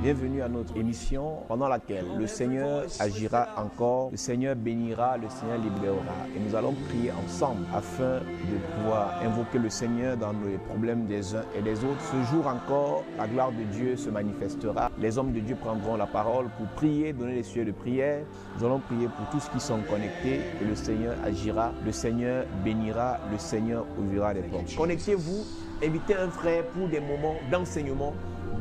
Bienvenue à notre émission pendant laquelle le Seigneur agira encore, le Seigneur bénira, le Seigneur libérera. Et nous allons prier ensemble afin de pouvoir invoquer le Seigneur dans les problèmes des uns et des autres. Ce jour encore, la gloire de Dieu se manifestera. Les hommes de Dieu prendront la parole pour prier, donner les sujets de prière. Nous allons prier pour tous qui sont connectés et le Seigneur agira, le Seigneur bénira, le Seigneur ouvrira des portes. Connectez-vous, invitez un frère pour des moments d'enseignement,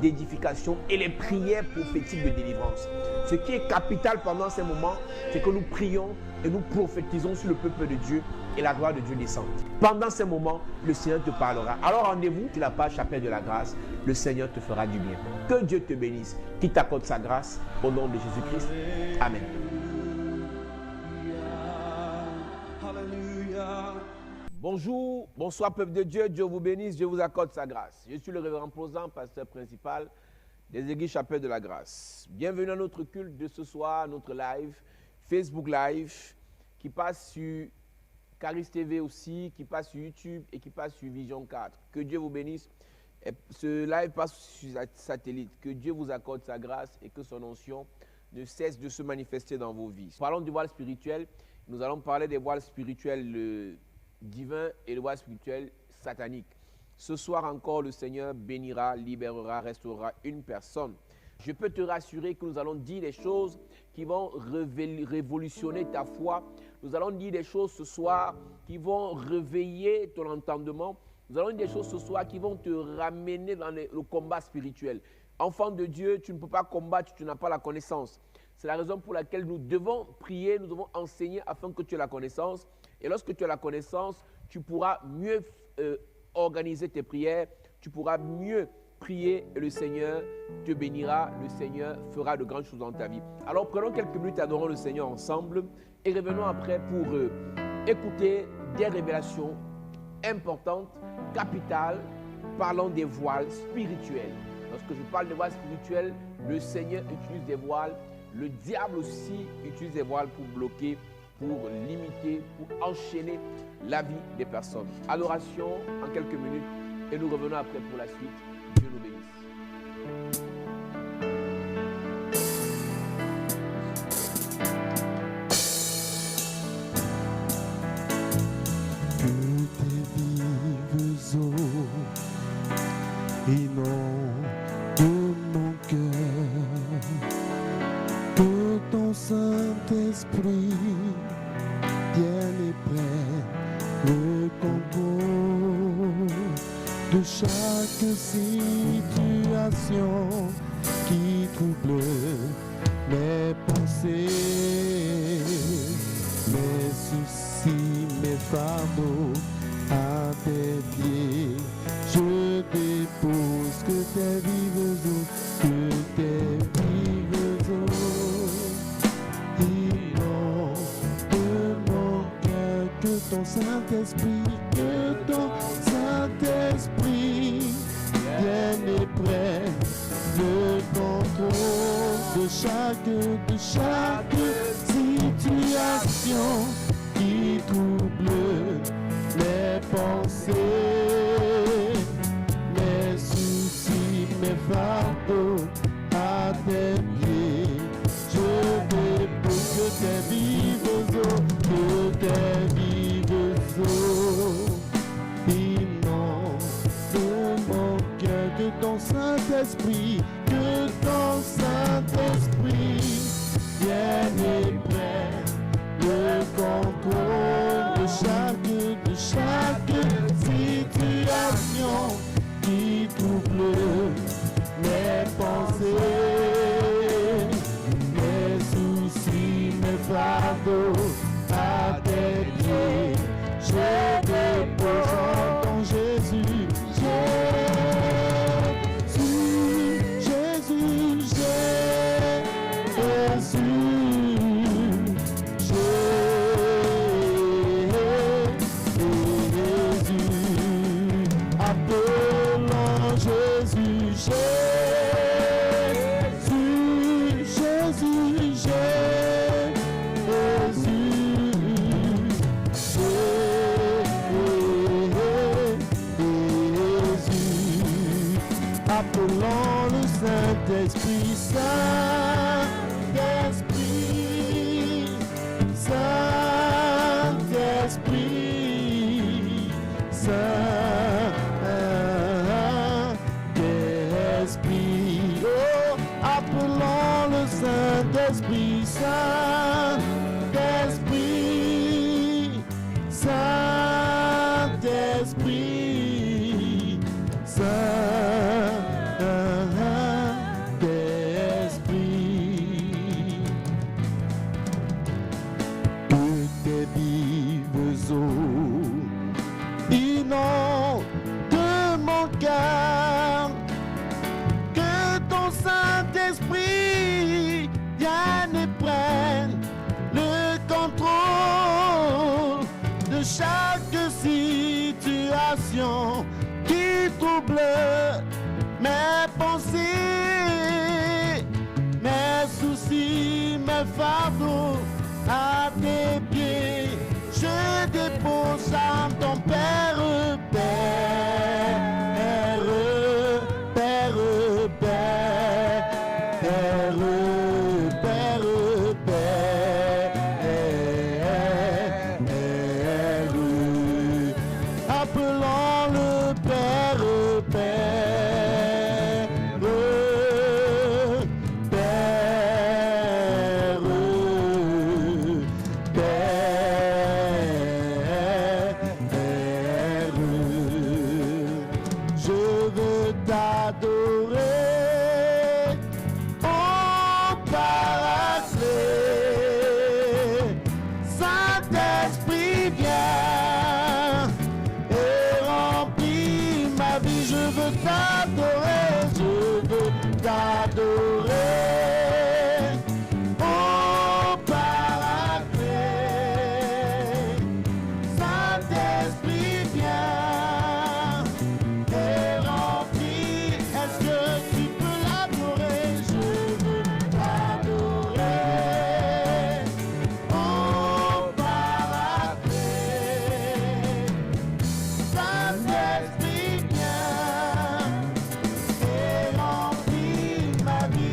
d'édification et les prières prophétiques de délivrance. Ce qui est capital pendant ces moments, c'est que nous prions et nous prophétisons sur le peuple de Dieu et la gloire de Dieu descend. Pendant ces moments, le Seigneur te parlera. Alors rendez-vous sur la page Chapelle de la Grâce. Le Seigneur te fera du bien. Que Dieu te bénisse, qu'il t'accorde sa grâce au nom de Jésus-Christ. Amen. Bonjour, bonsoir peuple de Dieu, Dieu vous bénisse, Dieu vous accorde sa grâce. Je suis le révérend Posant, pasteur principal des Églises Chapelle de la Grâce. Bienvenue à notre culte de ce soir, notre live, Facebook Live, qui passe sur Caris TV aussi, qui passe sur YouTube et qui passe sur Vision 4. Que Dieu vous bénisse. Et ce live passe sur satellite. Que Dieu vous accorde sa grâce et que son onction ne cesse de se manifester dans vos vies. Parlons du voile spirituel. Nous allons parler des voiles spirituels divin et le voile spirituel satanique. Ce soir encore, le Seigneur bénira, libérera, restaurera une personne. Je peux te rassurer que nous allons dire des choses qui vont révolutionner ta foi. Nous allons dire des choses ce soir qui vont réveiller ton entendement. Nous allons dire des choses ce soir qui vont te ramener dans le combat spirituel. Enfant de Dieu, tu ne peux pas combattre, tu n'as pas la connaissance. C'est la raison pour laquelle nous devons prier, nous devons enseigner afin que tu aies la connaissance. Et lorsque tu as la connaissance, tu pourras mieux organiser tes prières, tu pourras mieux prier et le Seigneur te bénira, le Seigneur fera de grandes choses dans ta vie. Alors prenons quelques minutes, adorons le Seigneur ensemble et revenons après pour écouter des révélations importantes, capitales, parlant des voiles spirituels. Lorsque je parle de voiles spirituels, le Seigneur utilise des voiles, le diable aussi utilise des voiles pour bloquer, pour limiter, pour enchaîner la vie des personnes. Adoration en quelques minutes et nous revenons après pour la suite. Dieu nous bénisse. Que tes vives eaux inondent mon cœur, que ton Saint-Esprit tienne et prenne le contrôle de chaque situation qui trouble mes pensées, mes soucis, mes fardeaux à tes pieds. Je dépose que tes vives eaux, que tes vives eaux inondent mon cœur, que ton Saint-Esprit, vienne et prenne le contrôle de chaque situation qui trouble mes pensées, mes soucis, mes fardeaux à tes pieds. Je dépose que tes vives eaux, inondent mon cœur, que ton Saint-Esprit, vienne et prenne le contrôle de chaque situation qui trouble mes pensées, mes soucis, mes fardeaux à tes pieds. Je dépose en ton Jésus. Jésus, appelons le Saint-Esprit, Saint-Esprit, Saint-Esprit, Saint-Esprit. Oh, appelons le Saint-Esprit, Saint-Esprit, Saint-Esprit, Saint-Esprit. Que tes vives eaux inondent de mon cœur, que ton Saint-Esprit vienne et prenne le contrôle de chaque situation qui trouble mes pensées, mes soucis, mes fardeaux. À tes pieds, je dépose à ton Père, Père, Père, Père, Père, Père, Père. Appelons le Père, Père, Père, Père. Je veux t'adorer, oh Paraclet. Saint-Esprit, viens et remplis ma vie. Je veux t'adorer, je veux t'adorer, oh Paraclet. Saint-Esprit, viens et remplis. Est-ce que tu peux l'adorer? Je veux t'adorer, oh Paraclet. Saint-Esprit, viens et remplis ma vie.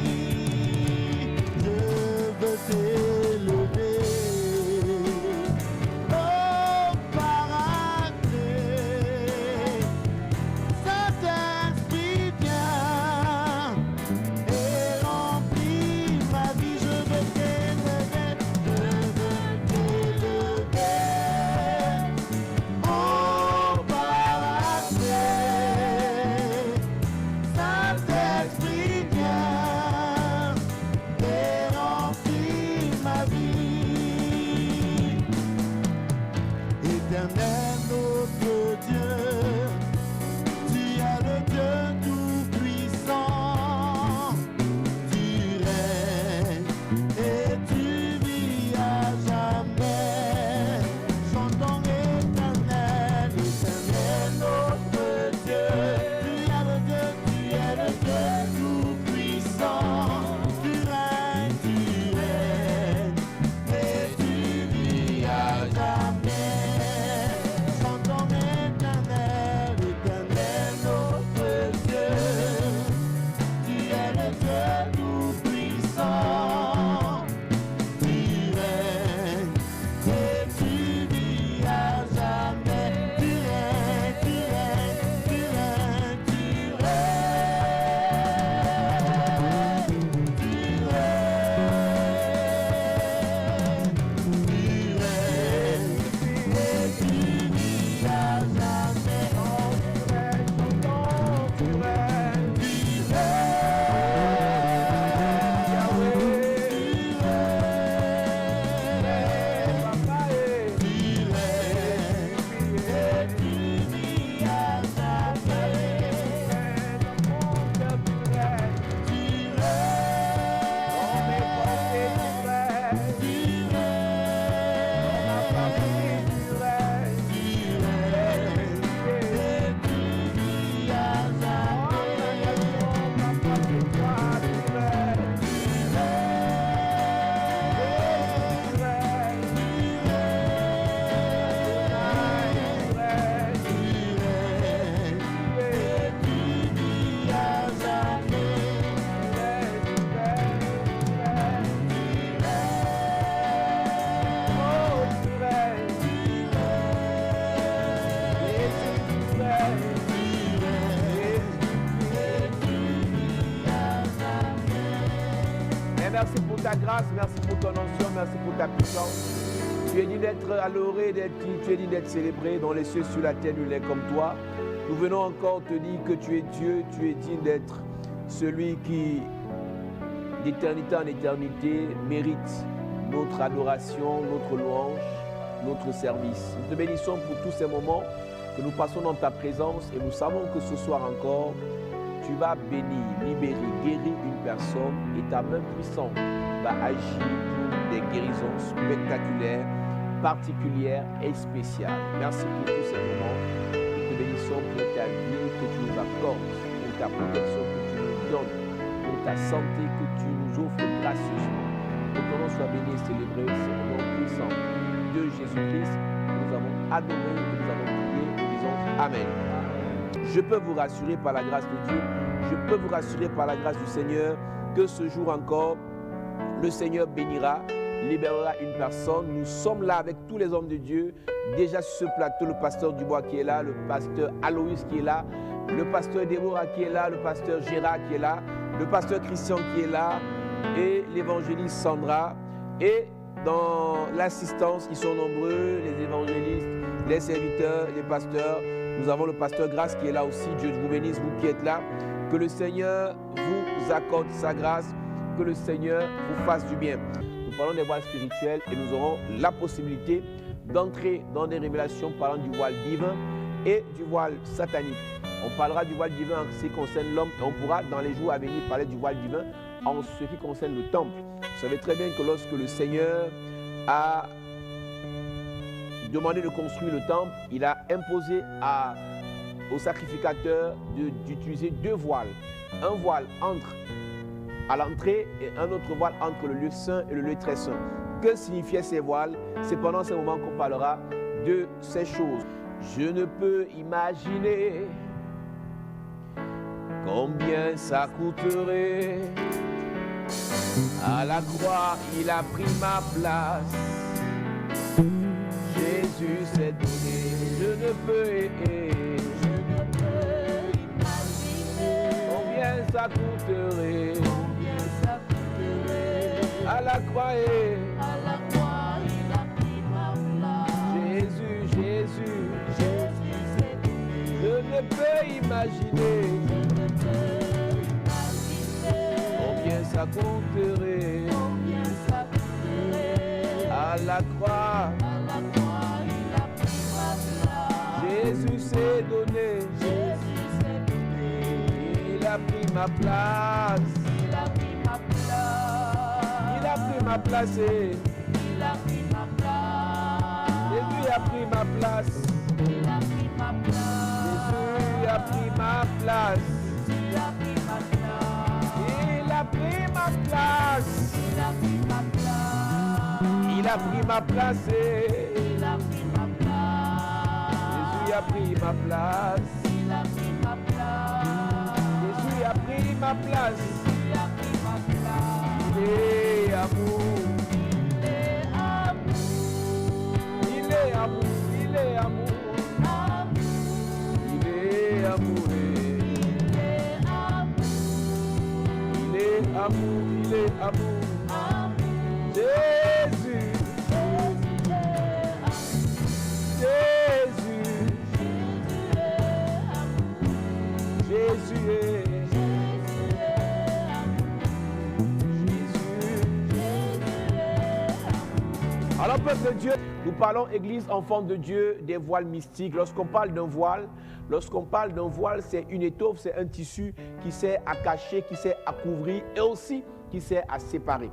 merci pour ta grâce, merci pour ton onction, merci pour ta puissance. Tu es dit d'être adoré, tu es dit d'être célébré dans les cieux, sur la terre, nul n'est comme toi. Nous venons encore te dire que tu es Dieu, tu es digne d'être celui qui, d'éternité en éternité, mérite notre adoration, notre louange, notre service. Nous te bénissons pour tous ces moments que nous passons dans ta présence et nous savons que ce soir encore, tu vas bénir, libérer, guérir une personne et ta main puissante va agir pour des guérisons spectaculaires, particulières et spéciales. Merci pour tous ces moments. Nous te bénissons pour ta vie que tu nous accordes, pour ta protection que tu nous donnes, pour ta santé que tu nous offres gracieusement. Que ton nom soit béni et célébré, c'est le nom puissant de Jésus-Christ que nous avons adoré, que nous avons prié, nous disons Amen. Je peux vous rassurer par la grâce de Dieu, je peux vous rassurer par la grâce du Seigneur que ce jour encore, le Seigneur bénira, libérera une personne. Nous sommes là avec tous les hommes de Dieu, déjà sur ce plateau, le pasteur Dubois qui est là, le pasteur Aloïs qui est là, le pasteur Déborah qui est là, le pasteur Gérard qui est là, le pasteur Christian qui est là, et l'évangéliste Sandra, et dans l'assistance qui sont nombreux, les évangélistes, les serviteurs, les pasteurs. Nous avons le pasteur Grâce qui est là aussi. Dieu vous bénisse, vous qui êtes là. Que le Seigneur vous accorde sa grâce, que le Seigneur vous fasse du bien. Nous parlons des voiles spirituelles et nous aurons la possibilité d'entrer dans des révélations parlant du voile divin et du voile satanique. On parlera du voile divin en ce qui concerne l'homme et on pourra dans les jours à venir parler du voile divin en ce qui concerne le temple. Vous savez très bien que lorsque le Seigneur a demandé de construire le temple, il a imposé aux sacrificateurs d'utiliser deux voiles. Un voile à l'entrée et un autre voile entre le lieu saint et le lieu très saint. Que signifiaient ces voiles? C'est pendant ces moments qu'on parlera de ces choses. Je ne peux imaginer combien ça coûterait. À la croix, il a pris ma place. Jésus s'est donné. Je ne peux imaginer combien ça coûterait. À la croix, il a pris ma place. Jésus s'est donné. Je ne peux imaginer combien ça coûterait. À la croix, il a pris ma place. Jésus s'est donné. Il a pris ma place. Il a pris ma place. Il a pris ma place. Il a pris ma place. Jésus a pris ma place. Il a pris ma place. Jésus a pris ma place. Il a pris ma place. Il a pris ma place. Il a pris ma place. Il a pris ma place. Il a pris ma place. Jésus a pris ma place. Il a pris ma place. Jésus a pris ma place. Il a pris ma place. Il est amour. Il est amour. Il est amour. Il est amour. Il est amour. Il est amour. Jésus. Jésus. Jésus est. Alors, peuple de Dieu, nous parlons Église, enfants de Dieu, des voiles mystiques. Lorsqu'on parle d'un voile, c'est une étoffe, c'est un tissu qui sert à cacher, qui sert à couvrir et aussi qui sert à séparer.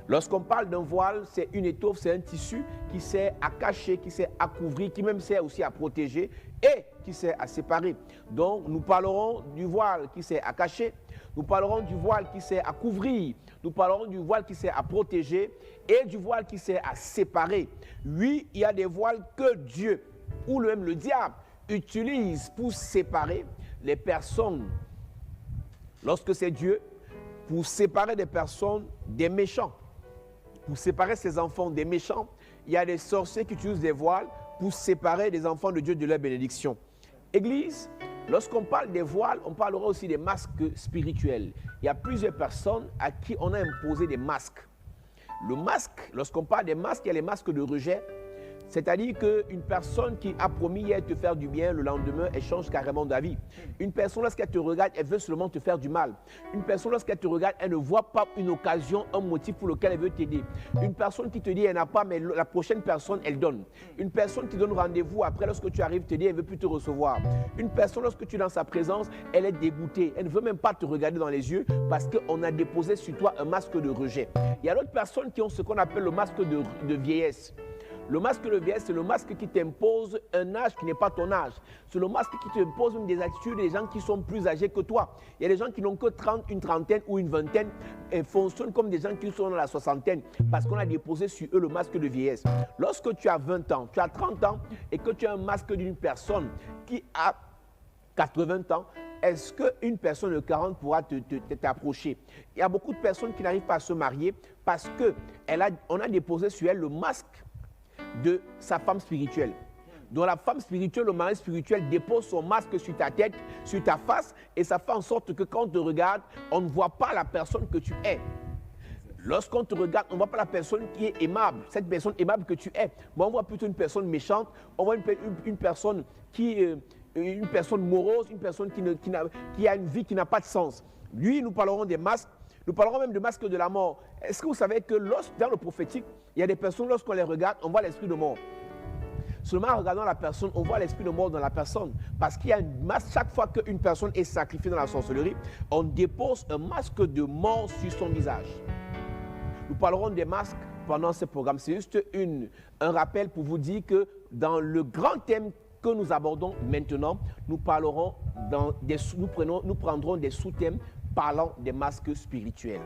Lorsqu'on parle d'un voile, c'est une étoffe, c'est un tissu qui sert à cacher, qui sert à couvrir, qui même sert aussi à protéger et qui sert à séparer. Donc, nous parlerons du voile qui sert à cacher, nous parlerons du voile qui sert à couvrir, nous parlerons du voile qui sert à protéger et du voile qui sert à séparer. Oui, il y a des voiles que Dieu ou même le diable utilise pour séparer les personnes. Lorsque c'est Dieu, pour séparer des personnes des méchants, pour séparer ses enfants des méchants, il y a des sorciers qui utilisent des voiles pour séparer des enfants de Dieu de leur bénédiction. Église, Lorsqu'on parle des voiles, on parlera aussi des masques spirituels. Il y a plusieurs personnes à qui on a imposé des masques. Le masque, lorsqu'on parle des masques, il y a les masques de rejet. C'est-à-dire qu'une personne qui a promis hier te faire du bien, le lendemain, elle change carrément d'avis. Une personne, lorsqu'elle te regarde, elle veut seulement te faire du mal. Une personne, lorsqu'elle te regarde, elle ne voit pas une occasion, un motif pour lequel elle veut t'aider. Une personne qui te dit, elle n'a pas, mais la prochaine personne, elle donne. Une personne qui donne rendez-vous, après, lorsque tu arrives, te dit, elle ne veut plus te recevoir. Une personne, lorsque tu es dans sa présence, elle est dégoûtée. Elle ne veut même pas te regarder dans les yeux parce qu'on a déposé sur toi un masque de rejet. Il y a d'autres personnes qui ont ce qu'on appelle le masque de vieillesse. Le masque de vieillesse, c'est le masque qui t'impose un âge qui n'est pas ton âge. C'est le masque qui t'impose même des attitudes des gens qui sont plus âgés que toi. Il y a des gens qui n'ont que 30, une trentaine ou une vingtaine et fonctionnent comme des gens qui sont dans la soixantaine parce qu'on a déposé sur eux le masque de vieillesse. Lorsque tu as 20 ans, tu as 30 ans et que tu as un masque d'une personne qui a 80 ans, est-ce qu'une personne de 40 pourra t'approcher? Il y a beaucoup de personnes qui n'arrivent pas à se marier parce qu'on a déposé sur elle le masque de sa femme spirituelle. Donc la femme spirituelle, le mari spirituel dépose son masque sur ta tête, sur ta face, et ça fait en sorte que quand on te regarde, on ne voit pas la personne que tu es. Lorsqu'on te regarde, on ne voit pas la personne qui est aimable, cette personne aimable que tu es. Mais on voit plutôt une personne méchante, on voit une personne une personne morose, une personne qui a une vie qui n'a pas de sens. Lui, nous parlerons des masques. Nous parlerons même de masque de la mort. Est-ce que vous savez que dans le prophétique, il y a des personnes, lorsqu'on les regarde, on voit l'esprit de mort. Seulement en regardant la personne, on voit l'esprit de mort dans la personne. Parce qu'il y a une masque, chaque fois qu'une personne est sacrifiée dans la sorcellerie, on dépose un masque de mort sur son visage. Nous parlerons des masques pendant ce programme. C'est juste un rappel pour vous dire que dans le grand thème que nous abordons maintenant, nous prendrons des sous-thèmes parlant des masques spirituels.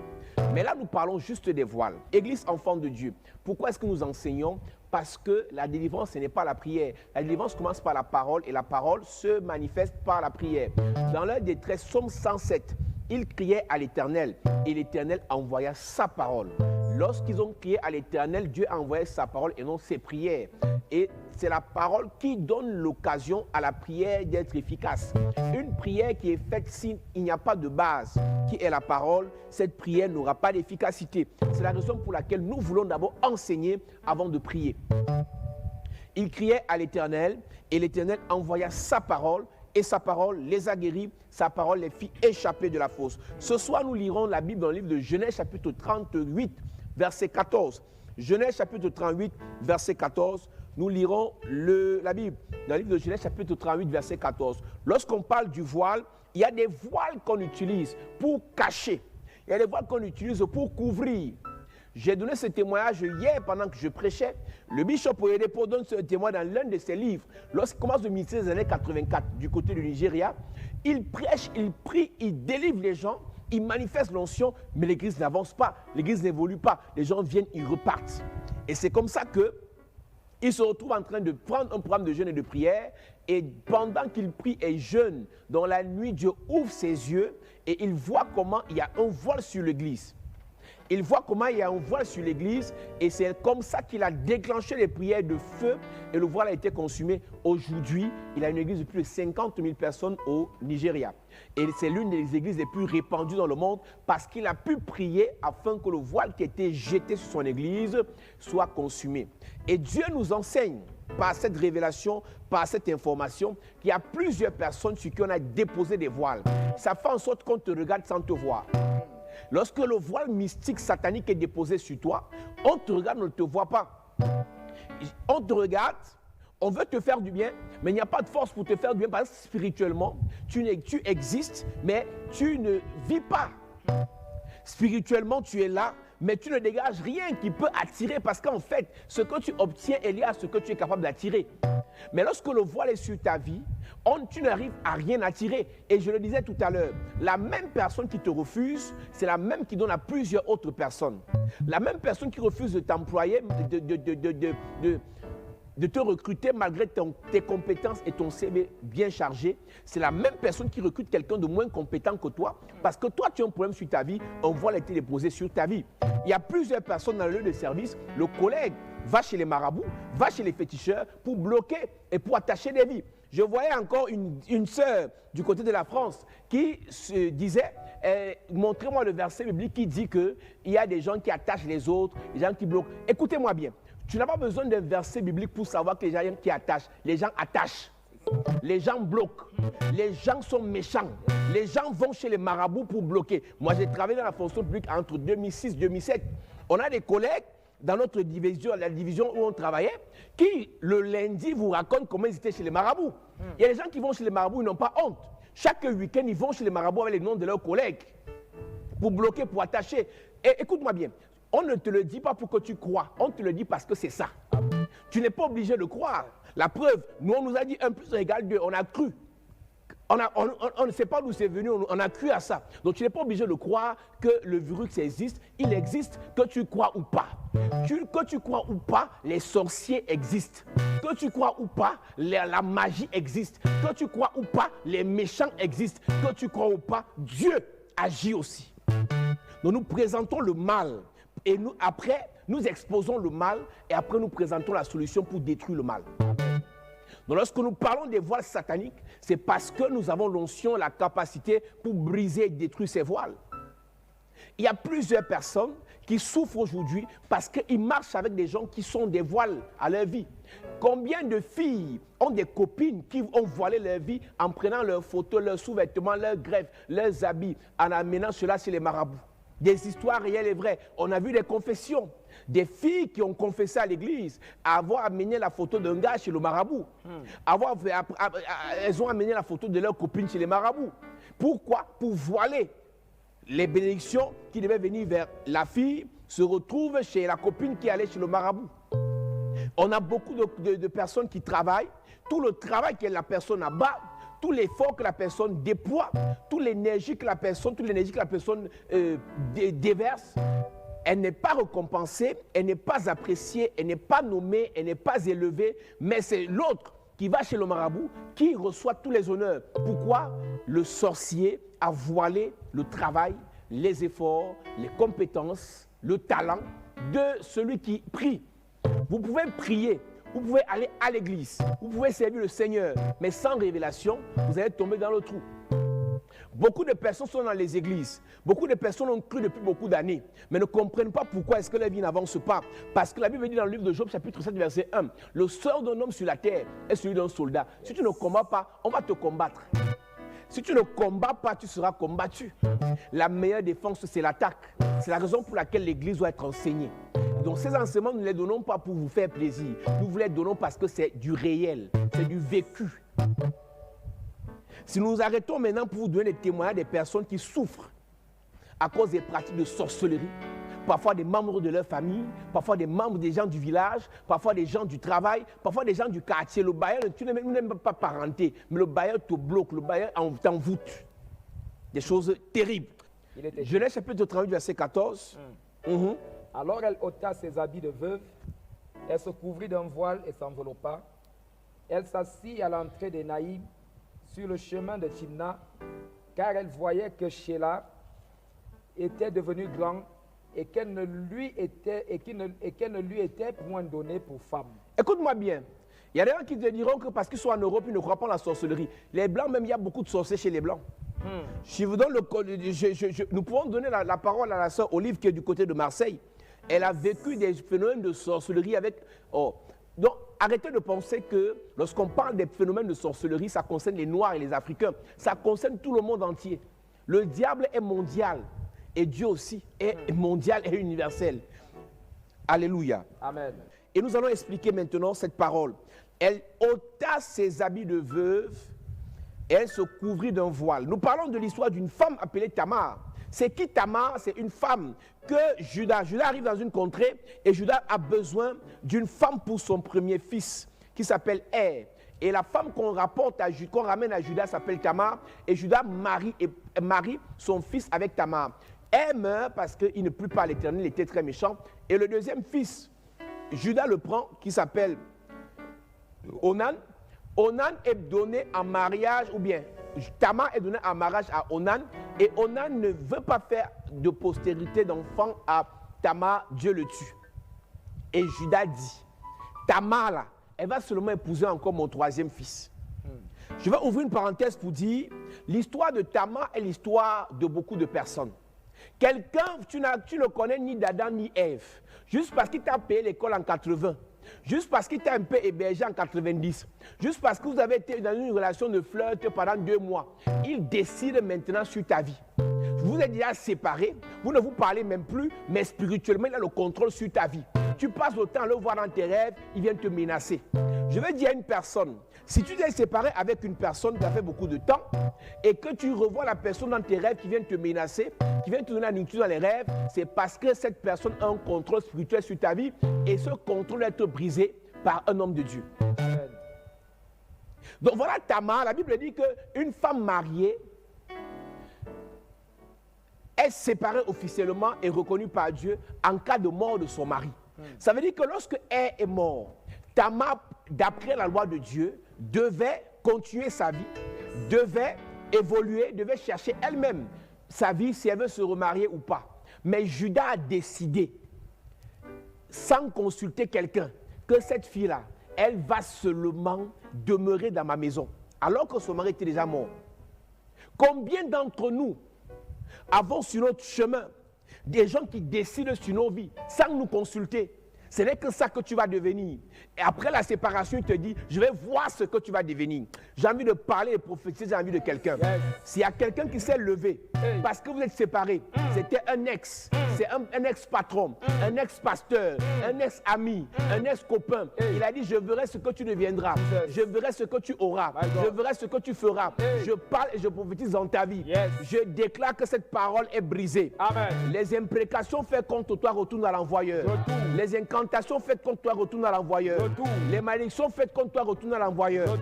Mais là, nous parlons juste des voiles. Église enfant de Dieu, pourquoi est-ce que nous enseignons? Parce que la délivrance, ce n'est pas la prière. La délivrance commence par la parole et la parole se manifeste par la prière. Dans leur détresse, Psaume 107, ils criaient à l'Éternel et l'Éternel envoya sa parole. Lorsqu'ils ont crié à l'Éternel, Dieu a envoyé sa parole et non ses prières. Et c'est la parole qui donne l'occasion à la prière d'être efficace. Une prière qui est faite s'il n'y a pas de base, qui est la parole, cette prière n'aura pas d'efficacité. C'est la raison pour laquelle nous voulons d'abord enseigner avant de prier. Ils criaient à l'Éternel et l'Éternel envoya sa parole et sa parole les a guéris, sa parole les fit échapper de la fosse. Ce soir, nous lirons la Bible dans le livre de Genèse chapitre 38, verset 14. Genèse chapitre 38, verset 14. Nous lirons la Bible dans le livre de Genèse chapitre 38, verset 14. Lorsqu'on parle du voile, il y a des voiles qu'on utilise pour cacher. Il y a des voiles qu'on utilise pour couvrir. J'ai donné ce témoignage hier pendant que je prêchais. Le bishop Oyedepo donne ce témoignage dans l'un de ses livres. Lorsqu'il commence le ministère des années 84 du côté du Nigeria, il prêche, il prie, il délivre les gens, il manifeste l'onction, mais l'église n'avance pas, l'église n'évolue pas. Les gens viennent, ils repartent. Et c'est comme ça qu'il se retrouve en train de prendre un programme de jeûne et de prière. Et pendant qu'il prie et jeûne, dans la nuit, Dieu ouvre ses yeux et il voit comment il y a un voile sur l'église. Il voit comment il y a un voile sur l'église et c'est comme ça qu'il a déclenché les prières de feu et le voile a été consumé. Aujourd'hui, il a une église de plus de 50 000 personnes au Nigeria. Et c'est l'une des églises les plus répandues dans le monde parce qu'il a pu prier afin que le voile qui était jeté sur son église soit consumé. Et Dieu nous enseigne par cette révélation, par cette information, qu'il y a plusieurs personnes sur qui on a déposé des voiles. Ça fait en sorte qu'on te regarde sans te voir. Lorsque le voile mystique satanique est déposé sur toi, on te regarde, on ne te voit pas. On te regarde, on veut te faire du bien, mais il n'y a pas de force pour te faire du bien parce que spirituellement, tu existes, mais tu ne vis pas. Spirituellement, tu es là, mais tu ne dégages rien qui peut attirer parce qu'en fait, ce que tu obtiens est lié à ce que tu es capable d'attirer. Mais lorsque le voile est sur ta vie, tu n'arrives à rien attirer. Et je le disais tout à l'heure, la même personne qui te refuse, c'est la même qui donne à plusieurs autres personnes. La même personne qui refuse de t'employer, de te recruter malgré tes compétences et ton CV bien chargé, c'est la même personne qui recrute quelqu'un de moins compétent que toi parce que toi, tu as un problème sur ta vie, un voile a été déposé sur ta vie. Il y a plusieurs personnes dans le lieu de service, le collègue va chez les marabouts, va chez les féticheurs pour bloquer et pour attacher des vies. Je voyais encore une sœur du côté de la France qui se disait, montrez-moi le verset biblique qui dit qu'il y a des gens qui attachent les autres, des gens qui bloquent. Écoutez-moi bien, tu n'as pas besoin d'un verset biblique pour savoir que les gens qui attachent, les gens attachent. Les gens bloquent, les gens sont méchants, les gens vont chez les marabouts pour bloquer. Moi, j'ai travaillé dans la fonction publique entre 2006 et 2007. On a des collègues dans notre division, la division où on travaillait, qui le lundi vous racontent comment ils étaient chez les marabouts. Il y a des gens qui vont chez les marabouts, ils n'ont pas honte. Chaque week-end, ils vont chez les marabouts avec les noms de leurs collègues pour bloquer, pour attacher. Et écoute-moi bien, on ne te le dit pas pour que tu crois, on te le dit parce que c'est ça. Tu n'es pas obligé de croire. La preuve, nous on nous a dit 1 + 1 = 2, on a cru. On ne sait pas d'où c'est venu, on a cru à ça. Donc tu n'es pas obligé de croire que le virus existe, il existe, que tu crois ou pas. Que tu crois ou pas, les sorciers existent. Que tu crois ou pas, la magie existe. Que tu crois ou pas, les méchants existent. Que tu crois ou pas, Dieu agit aussi. Donc nous présentons le mal et après nous exposons le mal et après nous présentons la solution pour détruire le mal. Donc lorsque nous parlons des voiles sataniques, c'est parce que nous avons l'onction, la capacité pour briser et détruire ces voiles. Il y a plusieurs personnes qui souffrent aujourd'hui parce qu'ils marchent avec des gens qui sont des voiles à leur vie. Combien de filles ont des copines qui ont voilé leur vie en prenant leurs photos, leurs sous-vêtements, leurs greffes, leurs habits, en amenant cela chez les marabouts? Des histoires réelles et vraies. On a vu des confessions. Des filles qui ont confessé à l'église avoir amené la photo d'un gars chez le marabout. Elles ont amené la photo de leur copine chez les marabouts. Pourquoi? Pour voiler les bénédictions qui devaient venir vers la fille, se retrouvent chez la copine qui allait chez le marabout. On a beaucoup de personnes qui travaillent. Tout le travail que la personne abat, tout l'effort que la personne déploie, toute l'énergie que la personne déverse, elle n'est pas récompensée, elle n'est pas appréciée, elle n'est pas nommée, elle n'est pas élevée, mais c'est l'autre qui va chez le marabout qui reçoit tous les honneurs. Pourquoi? Le sorcier a voilé le travail, les efforts, les compétences, le talent de celui qui prie. Vous pouvez prier, vous pouvez aller à l'église, vous pouvez servir le Seigneur, mais sans révélation, vous allez tomber dans le trou. Beaucoup de personnes sont dans les églises. Beaucoup de personnes ont cru depuis beaucoup d'années, mais ne comprennent pas pourquoi est-ce que la vie n'avance pas. Parce que la Bible dit dans le livre de Job, chapitre 7, verset 1, « Le sort d'un homme sur la terre est celui d'un soldat. Si tu ne combats pas, on va te combattre. Si tu ne combats pas, tu seras combattu. La meilleure défense, c'est l'attaque. C'est la raison pour laquelle l'église doit être enseignée. Donc ces enseignements, nous ne les donnons pas pour vous faire plaisir. Nous vous les donnons parce que c'est du réel, c'est du vécu. Si nous nous arrêtons maintenant pour vous donner des témoignages des personnes qui souffrent à cause des pratiques de sorcellerie, parfois des membres de leur famille, parfois des membres des gens du village, parfois des gens du travail, parfois des gens du quartier. Le bailleur, tu n'aimes pas parenté, mais le bailleur te bloque, le bailleur t'envoûte. Des choses terribles. Genèse chapitre 38, verset 14. Alors elle ôta ses habits de veuve, elle se couvrit d'un voile et s'enveloppa. Elle s'assit à l'entrée des Naïm, sur le chemin de Timna, car elle voyait que Sheila était devenu grand et qu'elle ne lui était point donnée pour femme. Écoute-moi bien. Il y a des gens qui te diront que parce qu'ils sont en Europe, ils ne croient pas en la sorcellerie. Les Blancs, même, il y a beaucoup de sorciers chez les Blancs. Je vous donne nous pouvons donner la parole à la sœur Olive qui est du côté de Marseille. Elle a vécu des phénomènes de sorcellerie avec... Donc, arrêtez de penser que lorsqu'on parle des phénomènes de sorcellerie, ça concerne les Noirs et les Africains. Ça concerne tout le monde entier. Le diable est mondial et Dieu aussi est mondial et universel. Alléluia. Amen. Et nous allons expliquer maintenant cette parole. Elle ôta ses habits de veuve et elle se couvrit d'un voile. Nous parlons de l'histoire d'une femme appelée Tamar. C'est qui Tamar? C'est une femme que Judas arrive dans une contrée et Judas a besoin d'une femme pour son premier fils qui s'appelle Er. Et la femme qu'on ramène à Judas s'appelle Tamar et Judas marie son fils avec Tamar. Er meurt parce qu'il ne plut pas à l'Éternel, il était très méchant. Et le deuxième fils, Judas le prend, qui s'appelle Onan. Onan est donné en mariage, ou bien Tamar est donné en mariage à Onan, et Onan ne veut pas faire de postérité d'enfant à Tamar, Dieu le tue. Et Judas dit, Tamar là, elle va seulement épouser encore mon troisième fils. Je vais ouvrir une parenthèse pour dire, l'histoire de Tamar est l'histoire de beaucoup de personnes. Quelqu'un, tu ne connais ni d'Adam ni Ève, juste parce qu'il t'a payé l'école en 80, juste parce qu'il t'a un peu hébergé en 90, juste parce que vous avez été dans une relation de flirt pendant 2 mois, il décide maintenant sur ta vie. Vous êtes déjà séparés, vous ne vous parlez même plus, mais spirituellement, il a le contrôle sur ta vie. Tu passes le temps à le voir dans tes rêves, il vient te menacer. Je vais dire à une personne, si tu t'es séparé avec une personne qui a fait beaucoup de temps et que tu revois la personne dans tes rêves qui vient te menacer, qui vient te donner la nourriture dans les rêves, c'est parce que cette personne a un contrôle spirituel sur ta vie et ce contrôle doit être brisé par un homme de Dieu. Amen. Donc voilà Tamar, la Bible dit qu'une femme mariée est séparée officiellement et reconnue par Dieu en cas de mort de son mari. Ça veut dire que lorsque elle est morte, Tamar, d'après la loi de Dieu, devait continuer sa vie, devait évoluer, devait chercher elle-même sa vie si elle veut se remarier ou pas. Mais Judas a décidé, sans consulter quelqu'un, que cette fille-là, elle va seulement demeurer dans ma maison, alors que son mari était déjà mort. Combien d'entre nous avons sur notre chemin des gens qui décident sur nos vies sans nous consulter? Ce n'est que ça que tu vas devenir. Et après la séparation, il te dit, je vais voir ce que tu vas devenir. J'ai envie de parler et prophétiser dans la vie de quelqu'un. Yes. S'il y a quelqu'un qui s'est levé, parce que vous êtes séparés, c'était un ex, c'est un ex-patron, un ex-pasteur, un ex-ami, un ex-copain. Il a dit, je verrai ce que tu deviendras. Je verrai ce que tu auras. Je verrai ce que tu feras. Je parle et je prophétise dans ta vie. Yes. Je déclare que cette parole est brisée. Amen. Les imprécations faites contre toi retournent à l'envoyeur. Les incantations faites contre toi retournent à l'envoyeur. Les malédictions faites contre toi retournent à l'envoyeur.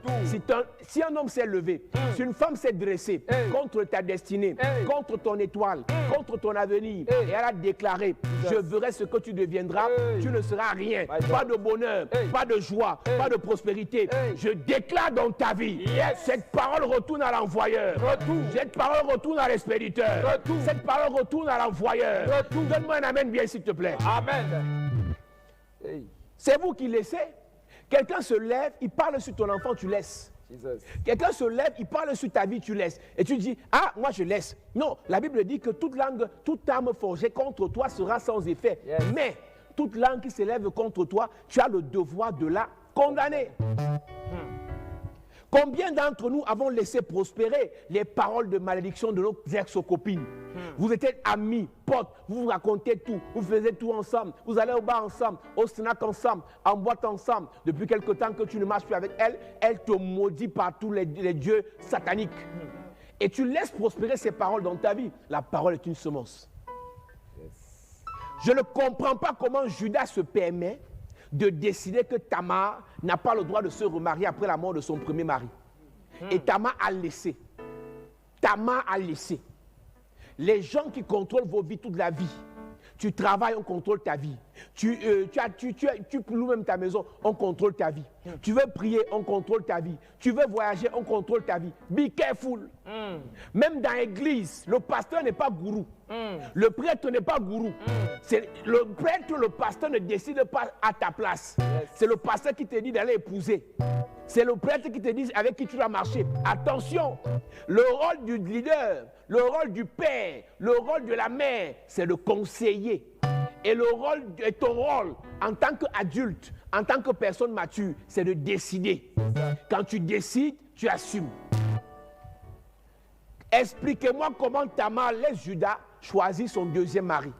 Si un homme s'est levé, si une femme s'est dressée contre ta destinée, contre ton étoile, contre ton avenir, et elle a déclaré, je verrai ce que tu deviendras, tu ne seras rien. Pas de bonheur, pas de joie, pas de prospérité. Je déclare dans ta vie, cette parole retourne à l'envoyeur. Cette parole retourne à l'expéditeur. Cette parole retourne à l'envoyeur. Donne-moi un amen bien s'il te plaît. Amen. C'est vous qui laissez. Quelqu'un se lève, il parle sur ton enfant, tu laisses. Quelqu'un se lève, il parle sur ta vie, tu laisses. Et tu dis, ah, moi je laisse. Non, la Bible dit que toute langue, toute arme forgée contre toi sera sans effet. Yes. Mais toute langue qui s'élève contre toi, tu as le devoir de la condamner. Combien d'entre nous avons laissé prospérer les paroles de malédiction de nos ex-copines? Vous étiez amis, potes, vous vous racontez tout, vous faisiez tout ensemble, vous allez au bar ensemble, au snack ensemble, en boîte ensemble. Depuis quelque temps que tu ne marches plus avec elle, elle te maudit par tous les dieux sataniques. Et tu laisses prospérer ces paroles dans ta vie. La parole est une semence. Je ne comprends pas comment Judas se permet de décider que Tamar n'a pas le droit de se remarier après la mort de son premier mari. Et Tamar a laissé. Tamar a laissé. Les gens qui contrôlent vos vies toute la vie, tu travailles, on contrôle ta vie. Tu loues même ta maison, on contrôle ta vie. Tu veux prier, on contrôle ta vie. Tu veux voyager, on contrôle ta vie. Be careful. Même dans l'église, le pasteur n'est pas gourou. Le prêtre n'est pas gourou. Le prêtre, le pasteur ne décide pas à ta place. C'est le pasteur qui te dit d'aller épouser. C'est le prêtre qui te dit avec qui tu dois marcher. Attention, le rôle du leader, le rôle du père, le rôle de la mère, c'est de conseiller. Et ton rôle en tant qu'adulte, en tant que personne mature, c'est de décider. Quand tu décides, tu assumes. Expliquez-moi comment Tamar laisse Judas choisir son deuxième mari.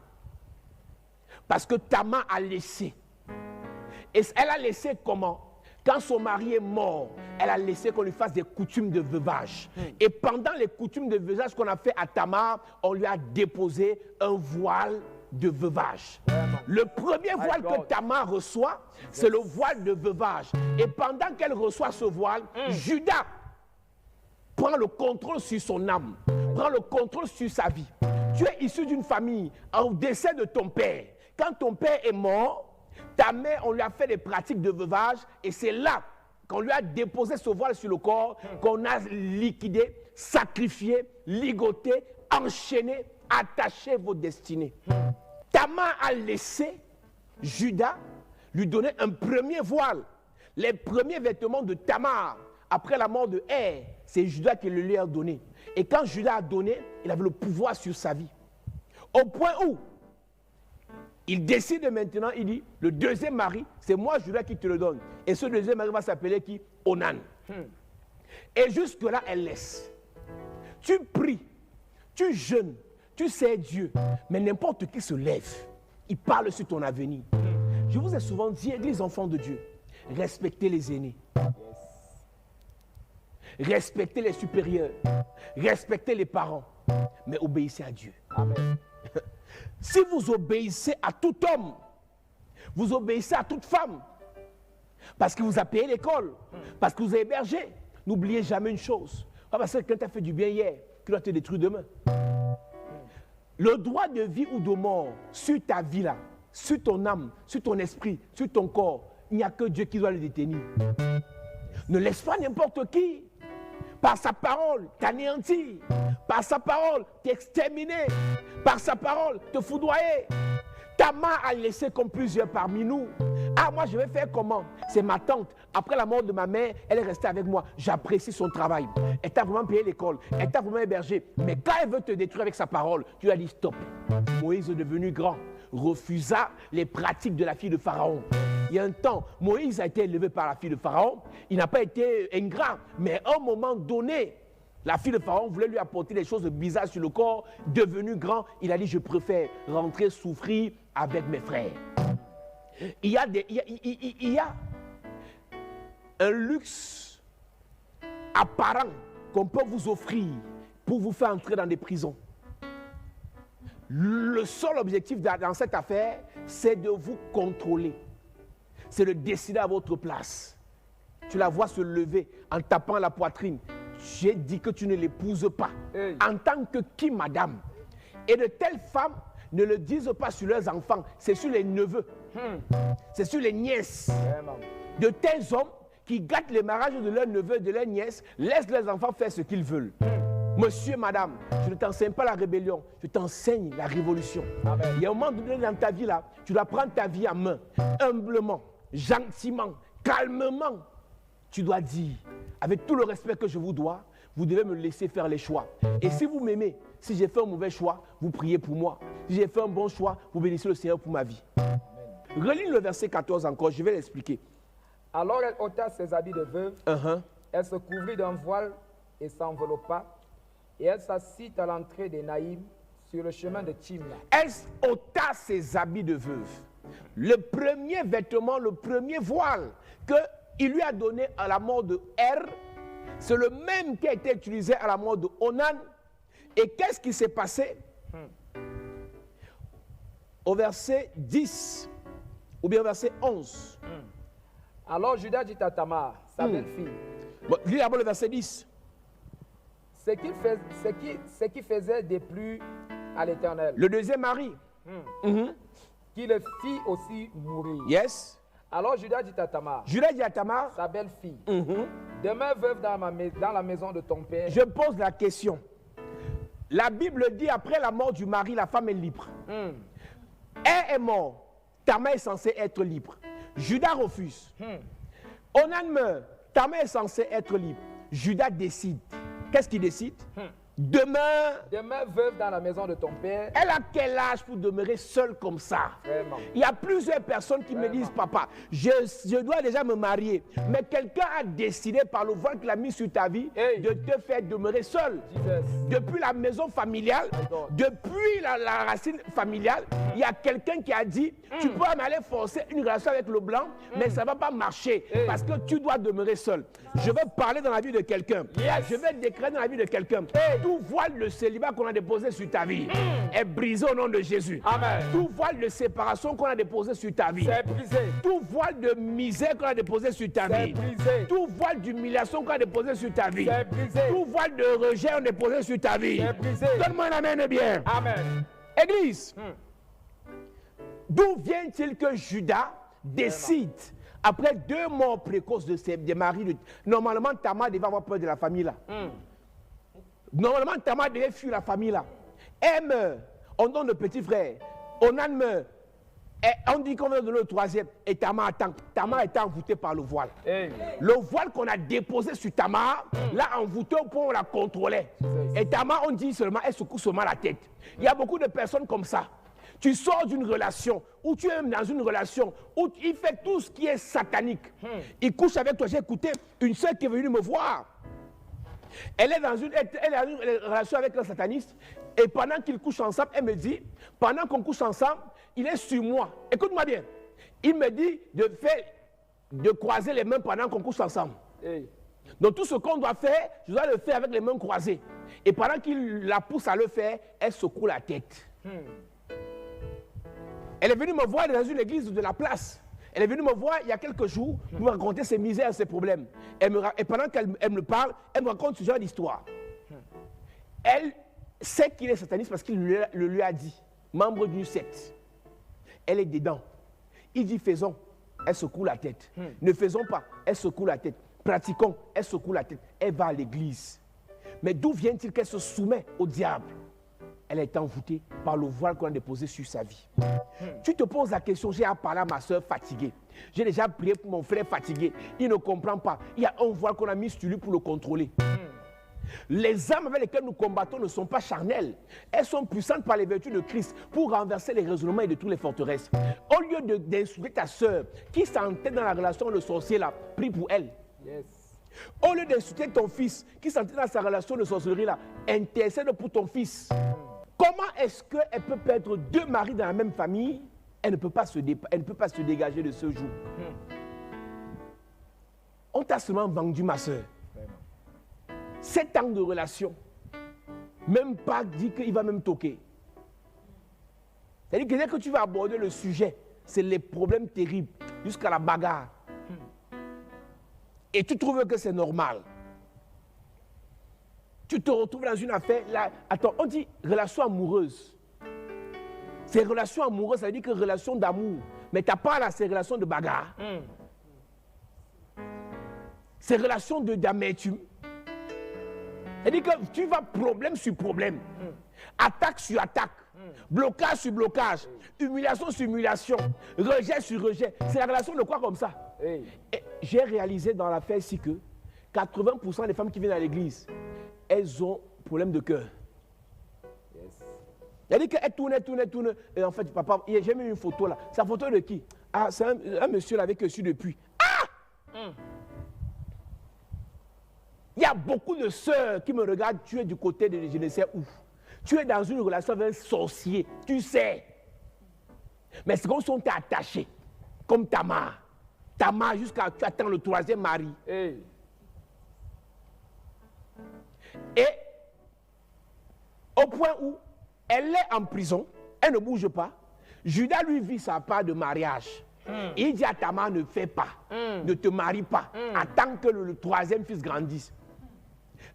Parce que Tamar a laissé. Et elle a laissé comment? Quand son mari est mort, elle a laissé qu'on lui fasse des coutumes de veuvage. Et pendant les coutumes de veuvage qu'on a fait à Tamar, on lui a déposé un voile de veuvage. Le premier voile que Tamar reçoit, c'est le voile de veuvage. Et pendant qu'elle reçoit ce voile, Judas prend le contrôle sur son âme, prend le contrôle sur sa vie. Tu es issu d'une famille au décès de ton père. Quand ton père est mort, ta mère, on lui a fait des pratiques de veuvage et c'est là qu'on lui a déposé ce voile sur le corps, qu'on a liquidé, sacrifié, ligoté, enchaîné, attaché vos destinées. Tamar a laissé Judas lui donner un premier voile. Les premiers vêtements de Tamar après la mort de Er, c'est Judas qui le lui a donné. Et quand Judas a donné, il avait le pouvoir sur sa vie. Au point où il décide maintenant, il dit, le deuxième mari, c'est moi Judas qui te le donne. Et ce deuxième mari va s'appeler qui? Onan. Et jusque-là, elle laisse. Tu pries, tu jeûnes, tu sais Dieu, mais n'importe qui se lève, il parle sur ton avenir. Je vous ai souvent dit, les enfants de Dieu, respectez les aînés. Respectez les supérieurs, respectez les parents, mais obéissez à Dieu. Amen. Si vous obéissez à tout homme, vous obéissez à toute femme, parce que vous avez payé l'école, parce que vous avez hébergé, n'oubliez jamais une chose. Pas parce que quelqu'un t'a fait du bien hier, qu'il doit te détruire demain. Le droit de vie ou de mort sur ta vie là, sur ton âme, sur ton esprit, sur ton corps, il n'y a que Dieu qui doit le détenir. Ne laisse pas n'importe qui, par sa parole, t'anéantir, par sa parole, t'exterminer, par sa parole, te foudroyer. Ta main a laissé comme plusieurs parmi nous. Ah, moi je vais faire comment? C'est ma tante. Après la mort de ma mère, elle est restée avec moi. J'apprécie son travail. Elle t'a vraiment payé l'école. Elle t'a vraiment hébergé. Mais quand elle veut te détruire avec sa parole, tu lui as dit stop. Moïse est devenu grand, refusa les pratiques de la fille de Pharaon. Il y a un temps, Moïse a été élevé par la fille de Pharaon. Il n'a pas été ingrat. Mais à un moment donné, la fille de Pharaon voulait lui apporter des choses bizarres sur le corps. Devenu grand, il a dit, je préfère rentrer souffrir avec mes frères. Il y a un luxe apparent qu'on peut vous offrir pour vous faire entrer dans des prisons. Le seul objectif dans cette affaire, c'est de vous contrôler. C'est de décider à votre place. Tu la vois se lever en tapant la poitrine. J'ai dit que tu ne l'épouses pas. Hey. En tant que qui, madame? Et de telles femmes ne le disent pas sur leurs enfants, c'est sur les neveux. C'est sur les nièces. Vraiment. De tels hommes qui gâtent les mariages de leurs neveux et de leurs nièces, laissent leurs enfants faire ce qu'ils veulent. Monsieur, madame, je ne t'enseigne pas la rébellion, je t'enseigne la révolution. Amen. Il y a un moment donné dans ta vie là, tu dois prendre ta vie en main, humblement, gentiment, calmement. Tu dois dire, avec tout le respect que je vous dois, vous devez me laisser faire les choix. Et si vous m'aimez, si j'ai fait un mauvais choix, vous priez pour moi. Si j'ai fait un bon choix, vous bénissez le Seigneur pour ma vie. Relis le verset 14 encore, je vais l'expliquer. Alors elle ôta ses habits de veuve, elle se couvrit d'un voile et s'enveloppa, et elle s'assit à l'entrée des Naïm sur le chemin de Timna. Elle ôta ses habits de veuve. Le premier vêtement, le premier voile qu'il lui a donné à la mort de Er, c'est le même qui a été utilisé à la mort de Onan. Et qu'est-ce qui s'est passé? Au verset 10, ou bien au verset 11. Alors Judas dit à Tamar, sa belle-fille. Bon, lis d'abord le verset 10. Ce qui faisait déplu à l'Éternel. Le deuxième mari. Qui le fit aussi mourir. Yes. Alors Judas dit à Tamar. Judas dit à Tamar. Sa belle-fille. Demeure veuve dans la maison de ton père. Je pose la question. La Bible dit après la mort du mari, la femme est libre. Elle est morte. Tamar est censée être libre. Judas refuse. Onan meurt. Tamar est censée être libre. Judas décide. Qu'est-ce qu'il décide? Demeure veuve dans la maison de ton père. Elle a quel âge pour demeurer seule comme ça? Vraiment. Il y a plusieurs personnes qui me disent, papa, je dois déjà me marier. Mais quelqu'un a décidé par le voile qu'il a mis sur ta vie de te faire demeurer seule. Depuis la maison familiale, depuis la racine familiale, il y a quelqu'un qui a dit, tu peux aller forcer une relation avec le blanc, mais ça ne va pas marcher parce que tu dois demeurer seul. Je vais parler dans la vie de quelqu'un. Je vais décréter dans la vie de quelqu'un. Tout voile de célibat qu'on a déposé sur ta vie est brisé au nom de Jésus. Amen. Tout voile de séparation qu'on a déposé sur ta vie, c'est brisé. Tout voile de misère qu'on a déposé sur ta vie, brisé. Tout voile d'humiliation qu'on a déposé sur ta vie, c'est brisé. Tout voile de rejet qu'on a déposé sur ta vie, c'est brisé. Donne-moi un amen bien. Amen. Église, d'où vient-il que Judas décide, après 2 morts précoces des maris, normalement Tamar devait avoir peur de la famille là. Normalement, Tamar devait fuir la famille là. Elle meurt, on donne le petit frère. Onan meurt. Et on dit qu'on va donner le troisième. Et Tamar attend. Tamar était envoûtée par le voile. Hey. Le voile qu'on a déposé sur Tamar, l'a envoûté au point où on la contrôlait. Et Tamar, on dit seulement, elle secoue seulement la tête. Il y a beaucoup de personnes comme ça. Tu sors d'une relation, ou tu es dans une relation, où il fait tout ce qui est satanique. Il couche avec toi. J'ai écouté une soeur qui est venue me voir. Elle est dans une relation avec un sataniste. Et pendant qu'ils couchent ensemble, elle me dit, pendant qu'on couche ensemble, il est sur moi. Écoute-moi bien. Il me dit de croiser les mains pendant qu'on couche ensemble. Hey. Donc tout ce qu'on doit faire, je dois le faire avec les mains croisées. Et pendant qu'il la pousse à le faire, elle secoue la tête. Elle est venue me voir dans une église de la place. Elle est venue me voir il y a quelques jours pour me raconter ses misères, ses problèmes. Et pendant qu'elle me parle, elle me raconte ce genre d'histoire. Elle sait qu'il est sataniste parce qu'il le lui a dit. Membre d'une secte. Elle est dedans. Il dit faisons, elle secoue la tête. Ne faisons pas, elle secoue la tête. Pratiquons, elle secoue la tête. Elle va à l'église. Mais d'où vient-il qu'elle se soumet au diable? Elle est envoûtée par le voile qu'on a déposé sur sa vie. Tu te poses la question, j'ai à parler à ma soeur fatiguée. J'ai déjà prié pour mon frère fatigué. Il ne comprend pas. Il y a un voile qu'on a mis sur lui pour le contrôler. Les âmes avec lesquelles nous combattons ne sont pas charnelles. Elles sont puissantes par les vertus de Christ pour renverser les raisonnements et de toutes les forteresses. Au lieu d'insulter ta soeur qui s'entête dans la relation de sorcier là, prie pour elle. Yes. Au lieu d'insulter ton fils qui s'entête dans sa relation de sorcellerie là, intercède pour ton fils. Comment est-ce qu'elle peut perdre deux maris dans la même famille? Elle ne peut pas se dégager de ce jour. On t'a seulement vendu, ma soeur. 7 ans de relation. Même pas dit qu'il va même toquer. C'est-à-dire que dès que tu vas aborder le sujet, c'est les problèmes terribles, jusqu'à la bagarre. Et tu trouves que c'est normal. Tu te retrouves dans une affaire, là, attends, on dit relation amoureuse. Ces relations amoureuses, ça veut dire que relation d'amour. Mais tu n'as pas là ces relations de bagarre. Ces relations d'amertume. C'est-à-dire que tu vas problème sur problème. Attaque sur attaque. Blocage sur blocage. Humiliation sur humiliation. Rejet sur rejet. C'est la relation de quoi comme ça? Hey. Et j'ai réalisé dans l'affaire ici que 80% des femmes qui viennent à l'église, elles ont problème de cœur. Yes. C'est-à-dire qu'elles tournent. Et en fait, papa, j'ai mis une photo là. C'est la photo de qui? Ah, c'est un monsieur là avec su depuis. Ah! Il y a beaucoup de sœurs qui me regardent, tu es du côté de je ne sais où. Tu es dans une relation avec un sorcier, tu sais. Mais c'est comme si on t'a attaché, comme Tamar. Tamar jusqu'à tu attends le 3e mari. Hey. Et au point où elle est en prison, elle ne bouge pas. Judas lui vit sa part de mariage. Il dit à Tamar, ne fais pas, ne te marie pas, attends que le 3e fils grandisse.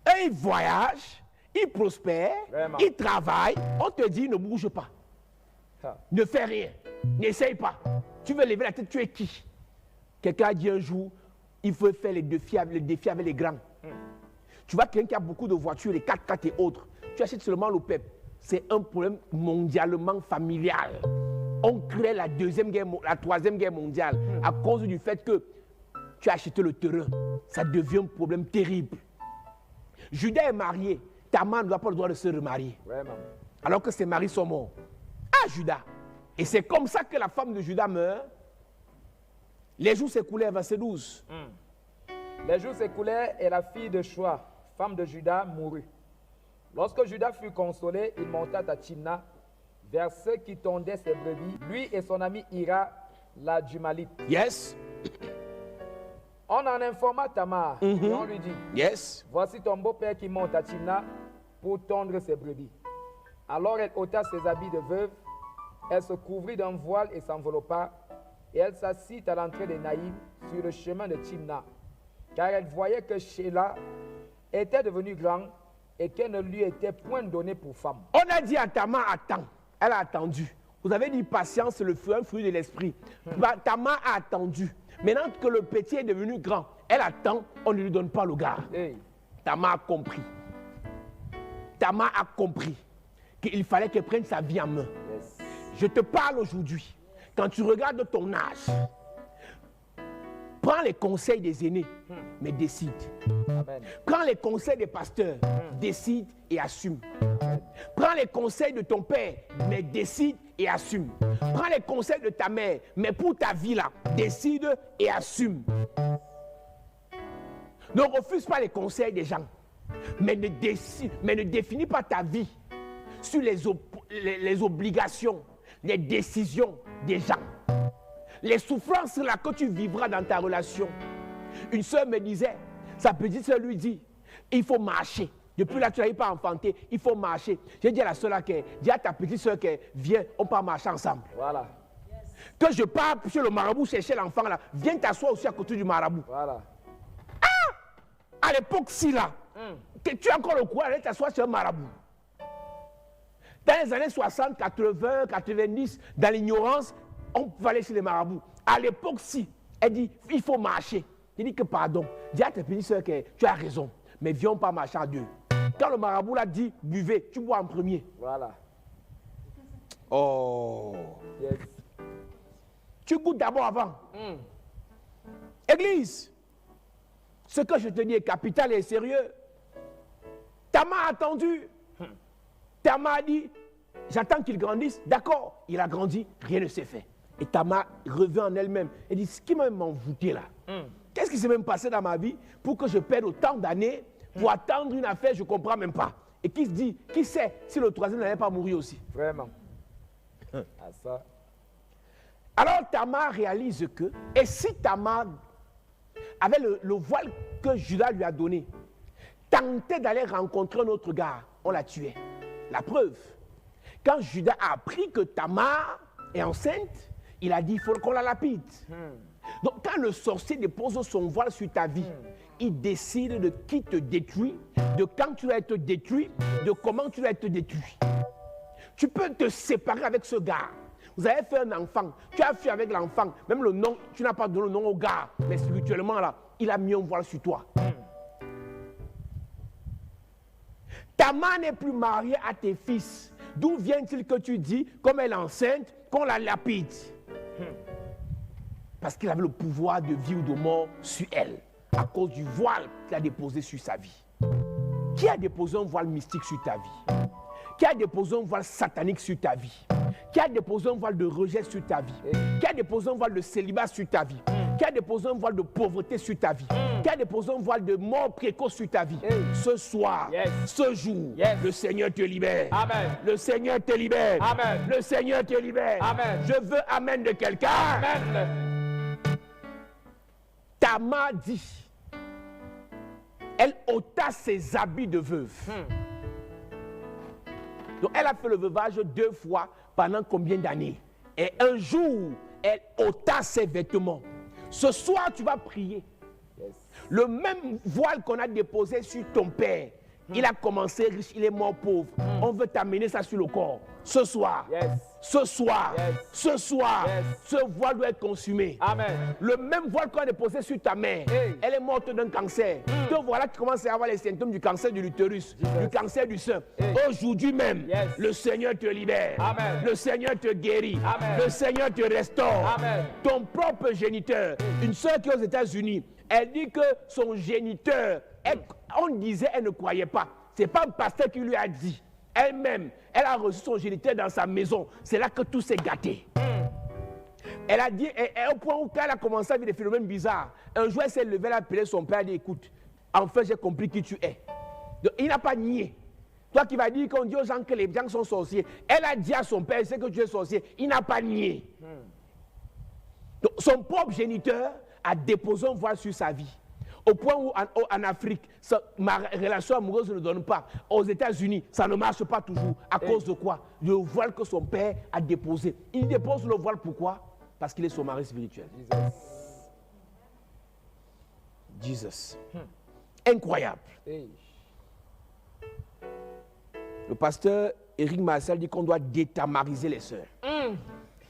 Et il voyage, il prospère, Vraiment. il travaille, on te dit ne bouge pas, ne fais rien, n'essaye pas. Tu veux lever la tête, tu es qui? Quelqu'un a dit un jour, il faut faire les défis avec les grands. Tu vois quelqu'un qui a beaucoup de voitures, les 4x4 et autres, tu achètes seulement le PEP. C'est un problème mondialement familial. On crée la 3e guerre mondiale à cause du fait que tu as acheté le terrain. Ça devient un problème terrible. Judas est marié. Tamar ne doit pas le droit de se remarier. Vraiment. Alors que ses maris sont morts. Ah, Judas. Et c'est comme ça que la femme de Judas meurt. Les jours s'écoulèrent, verset 12. Les jours s'écoulèrent et la fille de Choua, femme de Judas, mourut. Lorsque Judas fut consolé, il monta à Timna, vers ceux qui tondaient ses brebis, lui et son ami Ira, la Dumalite. Yes. On en informa Tamar et on lui dit, Yes. voici ton beau-père qui monte à Timna pour tondre ses brebis. Alors elle ôta ses habits de veuve, elle se couvrit d'un voile et s'enveloppa, et elle s'assit à l'entrée de Naïm sur le chemin de Timna, car elle voyait que Sheila était devenue grande et qu'elle ne lui était point donnée pour femme. On a dit à Tamar, attends. Elle a attendu. Vous avez dit patience, c'est le fruit de l'esprit. Tamar a attendu. Maintenant que le petit est devenu grand, elle attend, on ne lui donne pas le gars. Hey. Tamar a compris. Tamar a compris qu'il fallait qu'elle prenne sa vie en main. Yes. Je te parle aujourd'hui. quand tu regardes ton âge, prends les conseils des aînés, mais décide. Amen. Prends les conseils des pasteurs, décide et assume. Prends les conseils de ton père, mais décide et assume. Prends les conseils de ta mère, mais pour ta vie là, décide et assume. Ne refuse pas les conseils des gens, mais ne définis pas ta vie sur les obligations, les décisions des gens. Les souffrances là que tu vivras dans ta relation. Une soeur me disait, sa petite soeur lui dit, il faut marcher. Depuis là, tu n'arrives pas à enfanter, il faut marcher. J'ai dit à la soeur là, dis à ta petite soeur que viens, on peut marcher ensemble. Voilà. Que je pars chez le marabout chercher l'enfant là, viens t'asseoir aussi à côté du marabout. Voilà. À l'époque, si là, tu as encore le courage d'aller t'asseoir chez un marabout. Dans les années 60, 80, 90, dans l'ignorance, on pouvait aller chez les marabouts. À l'époque, si, elle dit, il faut marcher. Je dis que pardon. Dis à tes petites soeurs que tu as raison, mais viens pas marcher à deux. Quand le marabout l'a dit, buvez, tu bois en premier. Voilà. Oh. Yes. Tu goûtes d'abord avant. Église, ce que je te dis est capital et sérieux. Tama a attendu. Tama a dit, j'attends qu'il grandisse. D'accord, il a grandi, rien ne s'est fait. Et Tama revient en elle-même. Elle dit, ce qui m'a envoûté là, qu'est-ce qui s'est même passé dans ma vie pour que je perde autant d'années pour attendre une affaire, je ne comprends même pas. Et qui se dit, qui sait si le troisième n'allait pas mourir aussi. Vraiment. À ça. Alors Tama réalise que, et si Tama avait le voile que Judas lui a donné, tentait d'aller rencontrer un autre gars, on la tuait. La preuve, quand Judas a appris que Tamar est enceinte, il a dit, il faut qu'on la lapide. Donc quand le sorcier dépose son voile sur ta vie, il décide de qui te détruit, de quand tu vas être détruit, de comment tu vas être détruit. Tu peux te séparer avec ce gars. Vous avez fait un enfant, tu as fui avec l'enfant, même le nom, tu n'as pas donné le nom au gars, mais spirituellement là, il a mis un voile sur toi. Ta mère n'est plus mariée à tes fils. D'où vient-il que tu dis, comme elle est enceinte, qu'on la lapide? Parce qu'il avait le pouvoir de vie ou de mort sur elle, à cause du voile qu'il a déposé sur sa vie. Qui a déposé un voile mystique sur ta vie? Qui a déposé un voile satanique sur ta vie? Qui a déposé un voile de rejet sur ta vie? Qui a déposé un voile de célibat sur ta vie? Qui a déposé un voile de pauvreté sur ta vie? Qui a déposé un voile de mort précoce sur ta vie? Ce soir, ce jour, le Seigneur te libère. Amen. Le Seigneur te libère. Amen. Le Seigneur te libère. Amen. Je veux amen de quelqu'un. Amen. Tama dit, elle ôta ses habits de veuve. Donc elle a fait le veuvage 2 fois pendant combien d'années? Et un jour, elle ôta ses vêtements. Ce soir, tu vas prier. Le même voile qu'on a déposé sur ton père, il a commencé riche, il est mort pauvre. On veut t'amener ça sur le corps. Ce soir, ce soir, ce soir, ce voile doit être consumé. Amen. Le même voile qu'on a déposé sur ta mère, elle est morte d'un cancer. Te voilà qui commence à avoir les symptômes du cancer de l'utérus, du cancer du sein. Aujourd'hui même, le Seigneur te libère. Amen. Le Seigneur te guérit. Amen. Le Seigneur te restaure. Amen. Ton propre géniteur. Une soeur qui est aux États-Unis, elle dit que son géniteur, on disait elle ne croyait pas. Ce n'est pas un pasteur qui lui a dit. Elle-même, elle a reçu son géniteur dans sa maison. C'est là que tout s'est gâté. Elle a dit, et au point où elle a commencé à vivre des phénomènes bizarres, un jour elle s'est levée, elle a appelé son père et a dit, écoute, enfin j'ai compris qui tu es. Donc, il n'a pas nié. Toi qui vas dire qu'on dit aux gens que les gens sont sorciers, elle a dit à son père, c'est que tu es sorcier. Il n'a pas nié. Donc, son propre géniteur a déposé un voile sur sa vie. Au point où en Afrique, ma relation amoureuse ne donne pas. Aux États-Unis, ça ne marche pas toujours. À cause de quoi? Le voile que son père a déposé. Il dépose le voile pourquoi? Parce qu'il est son mari spirituel. Jesus. Incroyable. Le pasteur Éric Marcel dit qu'on doit détamariser les sœurs.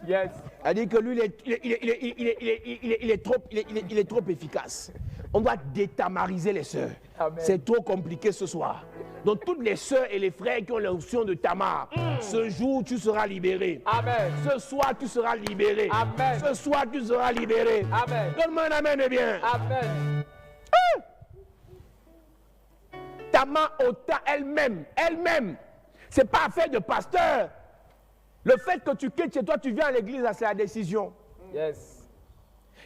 Yes. Il dit que lui, il est trop efficace. On doit détamariser les sœurs. C'est trop compliqué ce soir. Donc toutes les sœurs et les frères qui ont l'onction de Tamar, ce jour tu seras libéré. Amen. Ce soir tu seras libéré. Amen. Ce soir tu seras libéré. Amen. Donne-moi un amen et bien. Amen. Tamar ôta elle-même. C'est pas affaire de pasteur. Le fait que tu quittes chez toi, tu viens à l'église, c'est la décision. Yes.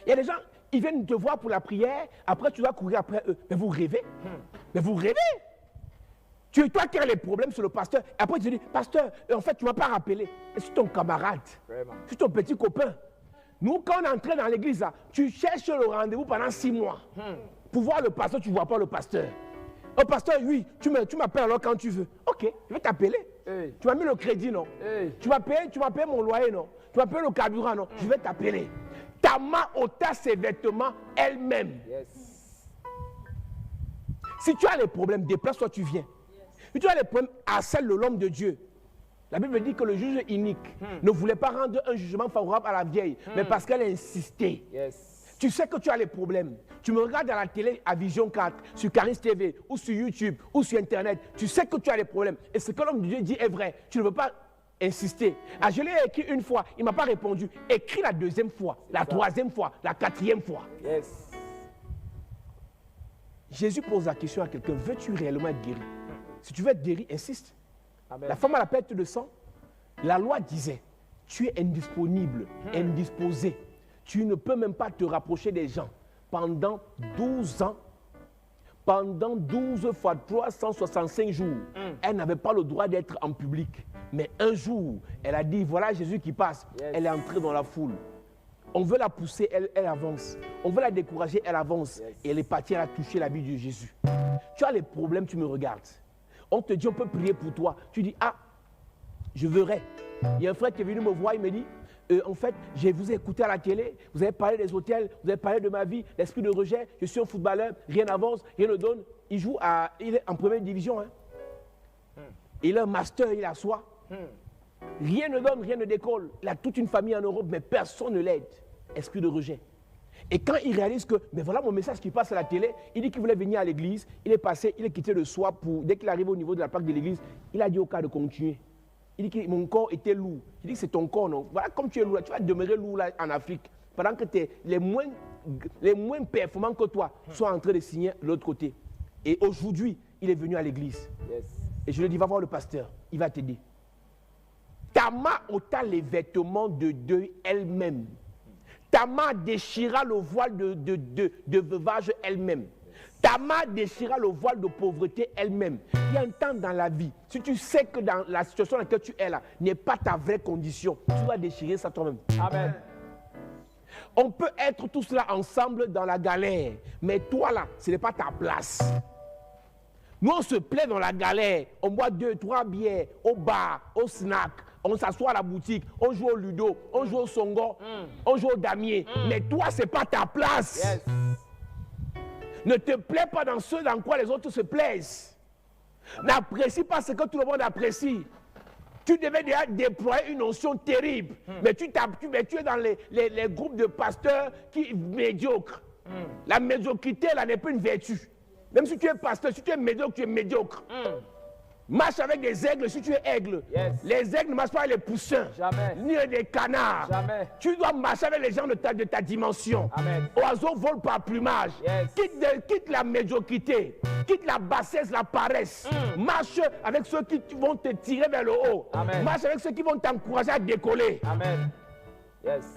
Il y a des gens, ils viennent te voir pour la prière, après tu dois courir après eux. Mais vous rêvez. Mais vous rêvez. Toi qui as les problèmes sur le pasteur, et après tu te dis, pasteur, en fait tu ne m'as pas rappelé. Et c'est ton camarade. Vraiment. C'est ton petit copain. Nous, quand on est entré dans l'église, tu cherches le rendez-vous pendant 6 mois. Pour voir le pasteur, tu ne vois pas le pasteur. Oh pasteur, oui, tu m'appelles alors quand tu veux. Ok, je vais t'appeler. Hey. Tu m'as mis le crédit, non? Hey. Tu m'as payé mon loyer, non? Tu m'as payé le carburant, non? Je vais t'appeler. Tamar ôta ses vêtements elle-même. Yes. Si tu as les problèmes, déplace-toi, tu viens. Si tu as les problèmes, harcèle l'homme de Dieu. La Bible dit que le juge inique ne voulait pas rendre un jugement favorable à la vieille, mais parce qu'elle a insisté. Yes. Tu sais que tu as les problèmes. Tu me regardes à la télé, à Vision 4, sur Caris TV, ou sur YouTube, ou sur Internet. Tu sais que tu as les problèmes. Et ce que l'homme de Dieu dit est vrai. Tu ne veux pas insister. Ah, je l'ai écrit une fois, il ne m'a pas répondu. Écris la deuxième fois, la troisième fois, la quatrième fois. Yes. Jésus pose la question à quelqu'un, veux-tu réellement être guéri? Si tu veux être guéri, insiste. Amen. La femme à la perte de sang, la loi disait, tu es indisponible, indisposé. Tu ne peux même pas te rapprocher des gens. Pendant 12 ans, pendant 12 fois 365 jours, elle n'avait pas le droit d'être en public. Mais un jour, elle a dit, voilà Jésus qui passe. Yes. Elle est entrée dans la foule. On veut la pousser, elle avance. On veut la décourager, elle avance. Yes. Et elle est partie, elle a touché la vie de Jésus. Tu as les problèmes, tu me regardes. On te dit, on peut prier pour toi. Tu dis, ah, je verrai. Il y a un frère qui est venu me voir, il me dit, en fait, je vous ai écouté à la télé, vous avez parlé des hôtels, vous avez parlé de ma vie, l'esprit de rejet, je suis un footballeur, rien n'avance, rien ne donne. Il est en première division. Hein. Il a un master, il assoit. Rien ne donne, rien ne décolle. Il a toute une famille en Europe, mais personne ne l'aide. Esprit de rejet. Et quand il réalise que, mais voilà mon message qui passe à la télé, il dit qu'il voulait venir à l'église, il est passé, il est quitté le soir pour, dès qu'il arrive au niveau de la plaque de l'église, il a dit au cas de continuer. Il dit que mon corps était lourd. Il dit que c'est ton corps, non? Voilà, comme tu es lourd, là, tu vas demeurer lourd là, en Afrique. Pendant que les moins performants que toi sont en train de signer de l'autre côté. Et aujourd'hui, il est venu à l'église. Yes. Et je lui ai dit, va voir le pasteur, il va t'aider. Tamar ôta les vêtements de deuil elle-même. Tamar déchira le voile de veuvage elle-même. Tamar déchira le voile de pauvreté elle-même. Il y a un temps dans la vie, si tu sais que dans la situation dans laquelle tu es là, n'est pas ta vraie condition, tu vas déchirer ça toi-même. Amen. On peut être tous là ensemble dans la galère, mais toi là, ce n'est pas ta place. Nous, on se plaît dans la galère, on boit 2, 3 bières au bar, au snack, on s'assoit à la boutique, on joue au ludo, on joue au songo, on joue au damier, mais toi, ce n'est pas ta place. Yes. Ne te plais pas dans ce dans quoi les autres se plaisent. N'apprécie pas ce que tout le monde apprécie. Tu devais déjà déployer une notion terrible, mais tu es dans les groupes de pasteurs qui médiocres. La médiocrité, là, n'est pas une vertu. Même si tu es pasteur, si tu es médiocre, tu es médiocre. Marche avec des aigles si tu es aigle. Yes. Les aigles ne marchent pas avec les poussins. Jamais. Ni des canards. Jamais. Tu dois marcher avec les gens de ta dimension. Amen. Oiseaux volent par plumage. Yes. Quitte la médiocrité. Quitte la bassesse, la paresse. Marche avec ceux qui vont te tirer vers le haut. Amen. Marche avec ceux qui vont t'encourager à décoller. Amen. Yes.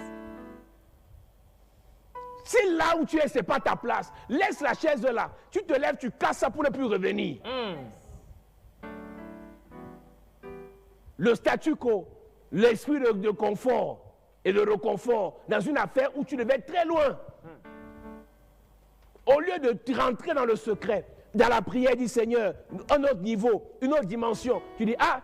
Si là où tu es, ce n'est pas ta place, laisse la chaise là. Tu te lèves, tu casses ça pour ne plus revenir. Le statu quo, l'esprit de confort et de reconfort dans une affaire où tu devais être très loin. Au lieu de rentrer dans le secret, dans la prière du Seigneur, un autre niveau, une autre dimension, tu dis, ah,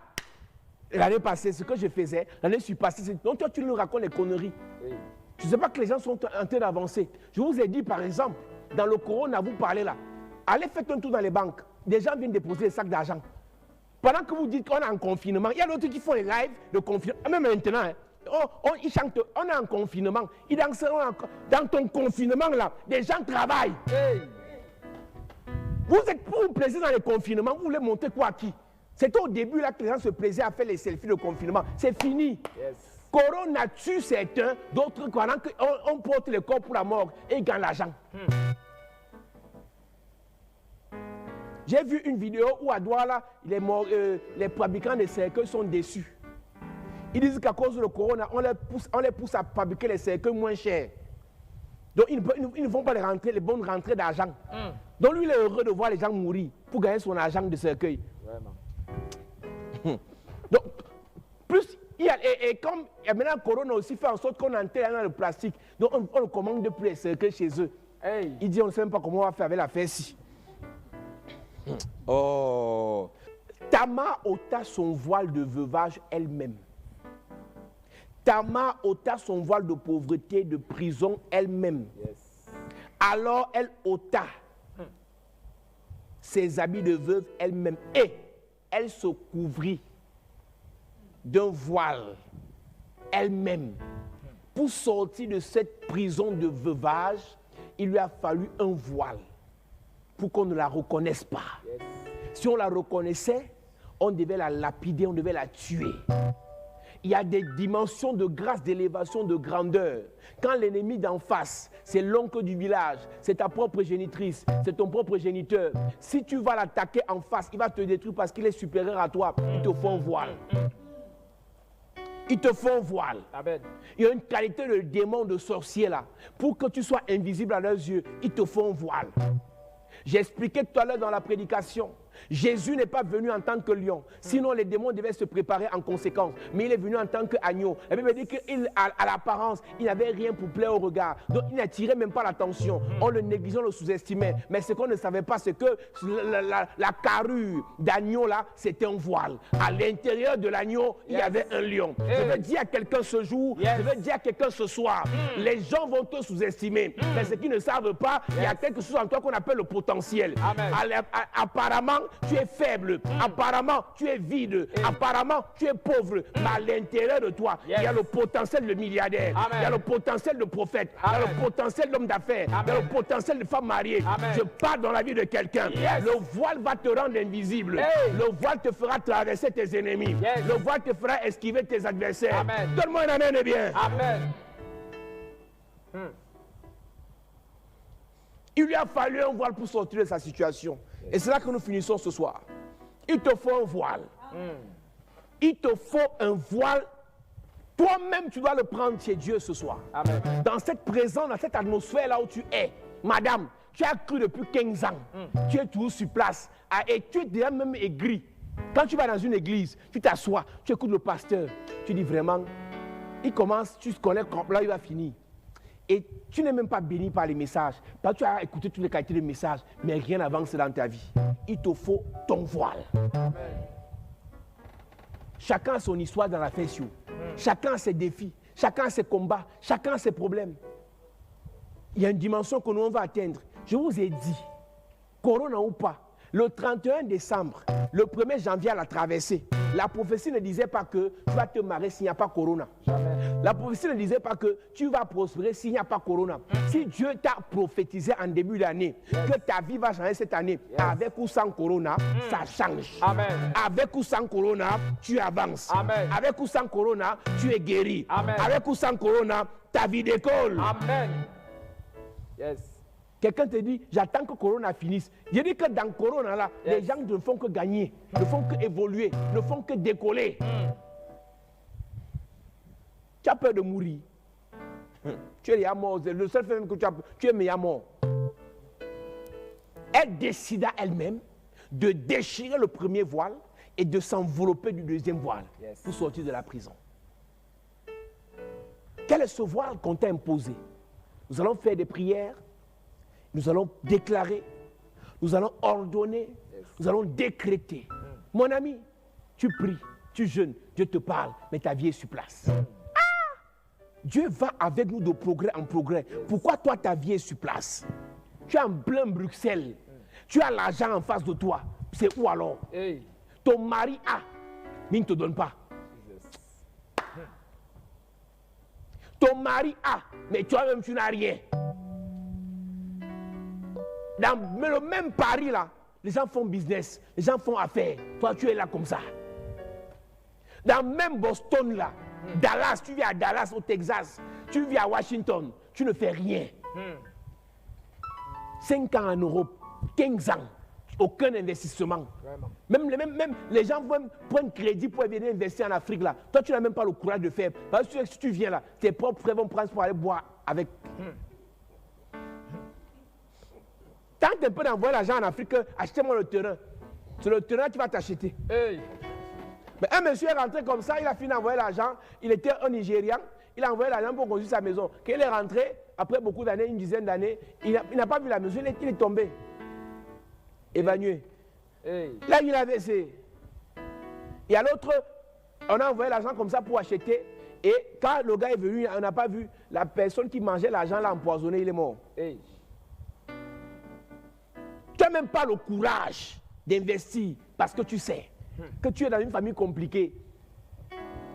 l'année passée, ce que je faisais, l'année passée, donc toi tu nous racontes les conneries. Oui. Tu ne sais pas que les gens sont en train d'avancer. Je vous ai dit, par exemple, dans le corona, vous parlez là, allez faire un tour dans les banques. Des gens viennent déposer des sacs d'argent. Pendant que vous dites qu'on est en confinement, il y a d'autres qui font les lives de confinement. Même maintenant, hein, ils chantent, on est en confinement. Ils dansent dans ton confinement là. Des gens travaillent. Hey. Vous êtes pour vous plaisir dans les confinements, vous voulez montrer quoi à qui? C'était au début là que les gens se plaisaient à faire les selfies de confinement. C'est fini. Yes. Corona tue certains, d'autres pendant qu'on porte le corps pour la mort et ils gagnent l'argent. J'ai vu une vidéo où à Douala, les fabricants de cercueils sont déçus. Ils disent qu'à cause de Corona, on les pousse à fabriquer les cercueils moins chers. Donc ils ne vont pas les bonnes rentrées d'argent. Donc lui, il est heureux de voir les gens mourir pour gagner son argent de cercueil. Vraiment. Donc, plus, et comme maintenant Corona aussi fait en sorte qu'on enterre dans le plastique, donc on ne commande plus les cercueils chez eux. Hey. Il dit on ne sait même pas comment on va faire avec la fesse. Oh. Tama ôta son voile de veuvage elle-même. Tama ôta son voile de pauvreté, de prison elle-même. Yes. Alors elle ôta ses habits de veuve elle-même et elle se couvrit d'un voile elle-même. Pour sortir de cette prison de veuvage, il lui a fallu un voile pour qu'on ne la reconnaisse pas. Yes. Si on la reconnaissait, on devait la lapider, on devait la tuer. Il y a des dimensions de grâce, d'élévation, de grandeur. Quand l'ennemi d'en face, c'est l'oncle du village, c'est ta propre génitrice, c'est ton propre géniteur, si tu vas l'attaquer en face, il va te détruire parce qu'il est supérieur à toi. Il te faut un voile. Il te faut un voile. Amen. Il y a une qualité de démon, de sorcier là. Pour que tu sois invisible à leurs yeux, il te faut un voile. J'ai expliqué tout à l'heure dans la prédication. Jésus n'est pas venu en tant que lion. Sinon, les démons devaient se préparer en conséquence. Mais il est venu en tant qu'agneau. La Bible dit qu'à l'apparence, il n'avait rien pour plaire au regard. Donc, il n'attirait même pas l'attention. On le négligeait, on le sous-estimait. Mais ce qu'on ne savait pas, c'est que la carrure d'agneau, là, c'était un voile. À l'intérieur de l'agneau, il y avait un lion. Je veux dire à quelqu'un ce jour, je veux dire à quelqu'un ce soir, les gens vont te sous-estimer. Mais ce qu'ils ne savent pas, il y a quelque chose en toi qu'on appelle le potentiel. Apparemment, tu es faible. Apparemment, tu es vide. Apparemment, tu es pauvre. Mais à l'intérieur de toi, il y a le potentiel de milliardaire. Il y a le potentiel de prophète. Il y a le potentiel d'homme d'affaires. Il y a le potentiel de femme mariée. Je pars dans la vie de quelqu'un. Le voile va te rendre invisible. Le voile te fera traverser tes ennemis. Le voile te fera esquiver tes adversaires. Donne-moi un amen et bien. Amen. Il lui a fallu un voile pour sortir de sa situation. Et c'est là que nous finissons ce soir. Il te faut un voile. Il te faut un voile. Toi-même, tu dois le prendre chez Dieu ce soir. Amen. Dans cette présence, dans cette atmosphère là où tu es. Madame, tu as cru depuis 15 ans. Tu es toujours sur place. Et tu es déjà même aigri. Quand tu vas dans une église, tu t'assois, tu écoutes le pasteur. Tu dis vraiment, il commence, tu connais quand là il va finir. Et tu n'es même pas béni par les messages. Parce que tu as écouté toutes les qualités de messages, mais rien n'avance dans ta vie. Il te faut ton voile. Amen. Chacun a son histoire dans la fête. Chacun a ses défis. Chacun a ses combats. Chacun a ses problèmes. Il y a une dimension que nous on va atteindre. Je vous ai dit, Corona ou pas, le 31 décembre, le 1er janvier à la traversée, la prophétie ne disait pas que tu vas te marier s'il n'y a pas Corona. Jamais. La prophétie ne disait pas que tu vas prospérer s'il n'y a pas Corona. Si Dieu t'a prophétisé en début d'année que ta vie va changer cette année, avec ou sans Corona, ça change. Amen. Avec ou sans Corona, tu avances. Amen. Avec ou sans Corona, tu es guéri. Amen. Avec ou sans Corona, ta vie décolle. Amen. Yes. Quelqu'un te dit, j'attends que Corona finisse. Je dis que dans Corona, là, les gens ne font que gagner, ne font que évoluer, ne font que décoller. Tu as peur de mourir. Tu es déjà mort. Le seul fait que tu es meilleur mort. Elle décida elle-même de déchirer le premier voile et de s'envelopper du deuxième voile pour sortir de la prison. Quel est ce voile qu'on t'a imposé? Nous allons faire des prières. Nous allons déclarer, nous allons ordonner, nous allons décréter. Mon ami, tu pries, tu jeûnes, Dieu te parle, mais ta vie est sur place. Dieu va avec nous de progrès en progrès. Pourquoi toi, ta vie est sur place? Tu es en plein Bruxelles, tu as l'argent en face de toi. C'est où alors? Hey. Ton mari a, mais il ne te donne pas. Ton mari a, mais toi-même tu n'as rien. Dans le même Paris là, les gens font business, les gens font affaires. Toi, tu es là comme ça. Dans même Boston, là, Dallas, tu vis à Dallas, au Texas, tu vis à Washington, tu ne fais rien. 5 ans en Europe, 15 ans, aucun investissement. Même les gens prennent crédit pour venir investir en Afrique, là. Toi, tu n'as même pas le courage de faire. Parce que si tu viens là, tes propres frères vont prendre pour aller boire avec. Tant que tu peux envoyer l'argent en Afrique, achetez-moi le terrain. C'est le terrain qui va t'acheter. Hey. Mais un monsieur est rentré comme ça, il a fini d'envoyer l'argent. Il était un Nigérian, il a envoyé l'argent pour construire sa maison. Quand il est rentré, après beaucoup d'années, une dizaine d'années, il n'a pas vu la maison, il est tombé. Évanoué. Hey. Là, il a AVC. Et à l'autre, on a envoyé l'argent comme ça pour acheter. Et quand le gars est venu, on n'a pas vu la personne qui mangeait l'argent, l'a empoisonné, il est mort. Hey. Tu n'as même pas le courage d'investir parce que tu sais que tu es dans une famille compliquée.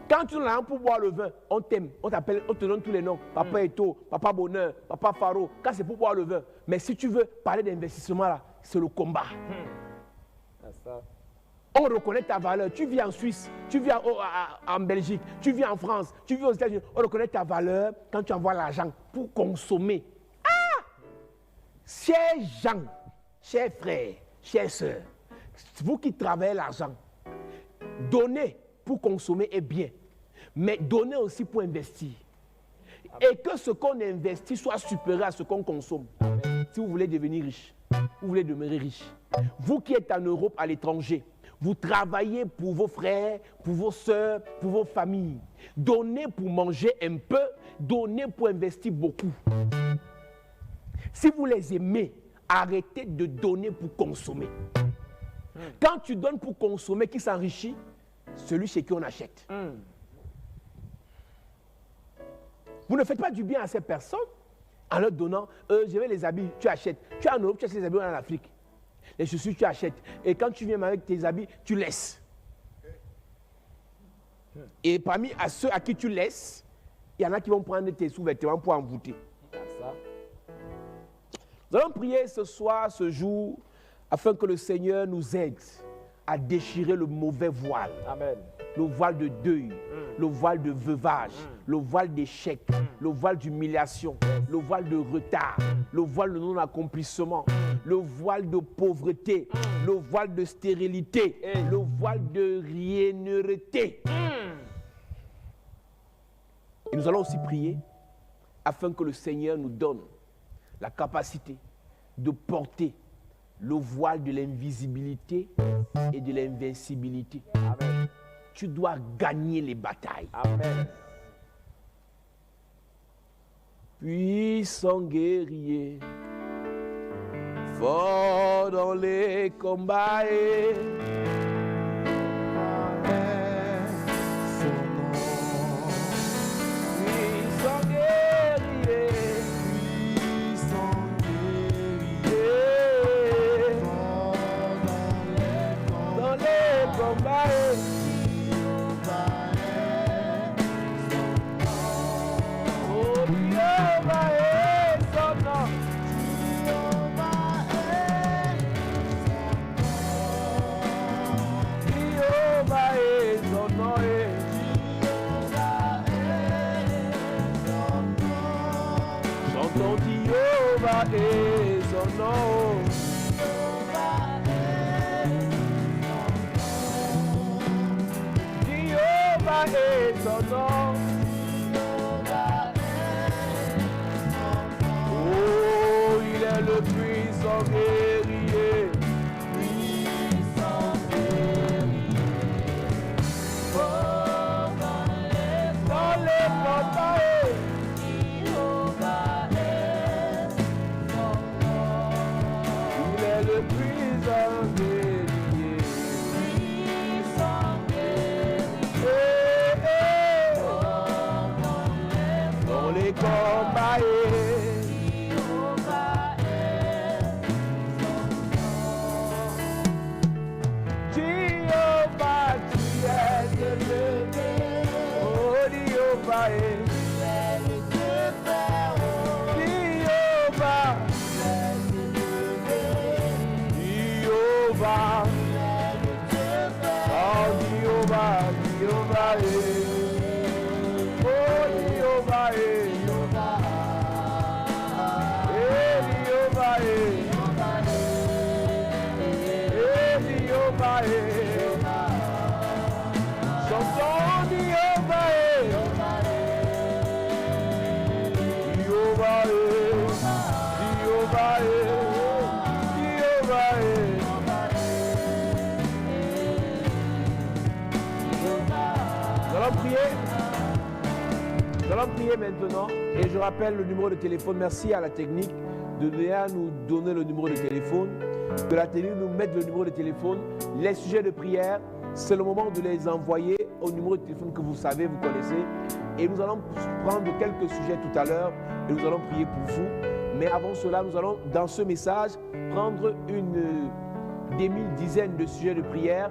Quand tu es pour boire le vin, on t'aime, on t'appelle, on te donne tous les noms. Papa Eto, Papa Bonheur, Papa Faro. Quand c'est pour boire le vin. Mais si tu veux parler d'investissement là, c'est le combat. On reconnaît ta valeur. Tu vis en Suisse, tu vis en Belgique, tu vis en France, tu vis aux États-Unis. On reconnaît ta valeur quand tu envoies l'argent pour consommer. Ah! Chers gens, chers frères, chères sœurs, vous qui travaillez l'argent, donnez pour consommer est bien, mais donnez aussi pour investir. Et que ce qu'on investit soit supérieur à ce qu'on consomme. Si vous voulez devenir riche, vous voulez demeurer riche. Vous qui êtes en Europe, à l'étranger, vous travaillez pour vos frères, pour vos sœurs, pour vos familles. Donnez pour manger un peu, donnez pour investir beaucoup. Si vous les aimez, arrêtez de donner pour consommer. Quand tu donnes pour consommer, qui s'enrichit? Celui chez qui on achète. Vous ne faites pas du bien à ces personnes en leur donnant, je vais les habits, tu achètes. Tu es en Europe, tu achètes les habits en Afrique. Les chaussures, tu achètes. Et quand tu viens avec tes habits, tu laisses. Et parmi ceux à qui tu laisses, il y en a qui vont prendre tes sous-vêtements pour envoûter. Nous allons prier ce soir, ce jour, afin que le Seigneur nous aide à déchirer le mauvais voile. Amen. Le voile de deuil, le voile de veuvage, le voile d'échec, le voile d'humiliation, le voile de retard, le voile de non-accomplissement, le voile de pauvreté, le voile de stérilité, le voile de riennereté. Et nous allons aussi prier afin que le Seigneur nous donne la capacité de porter le voile de l'invisibilité et de l'invincibilité. Amen. Tu dois gagner les batailles. Amen. Puissant guerrier, fort dans les combats. Nous allons prier maintenant et je rappelle le numéro de téléphone. Merci à la technique de nous donner le numéro de téléphone, que la technique nous mette le numéro de téléphone. Les sujets de prière, c'est le moment de les envoyer au numéro de téléphone que vous savez, vous connaissez. Et nous allons prendre quelques sujets tout à l'heure et nous allons prier pour vous. Mais avant cela, nous allons dans ce message prendre une demi-dizaine de sujets de prière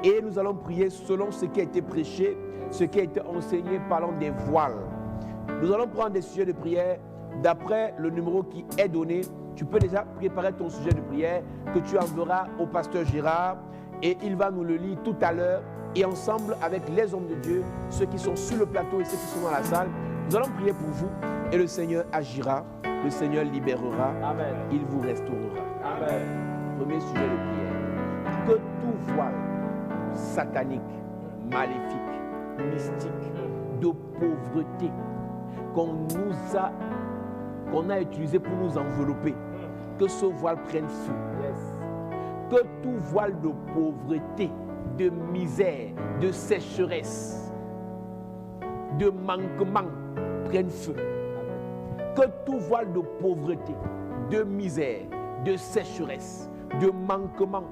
et nous allons prier selon ce qui a été prêché, ce qui a été enseigné parlant des voiles. Nous allons prendre des sujets de prière d'après le numéro qui est donné. Tu peux déjà préparer ton sujet de prière que tu enverras au pasteur Gérard et il va nous le lire tout à l'heure et ensemble avec les hommes de Dieu, ceux qui sont sur le plateau et ceux qui sont dans la salle, nous allons prier pour vous et le Seigneur agira, le Seigneur libérera, Amen. il vous restaurera. Amen. Premier sujet de prière. Que tout voile satanique, maléfique, mystique, de pauvreté qu'on a utilisé pour nous envelopper, que ce voile prenne feu. Yes. Que tout voile de pauvreté, de misère, de sécheresse, de manquement prenne feu. Que tout voile de pauvreté, de misère, de sécheresse, de manquement,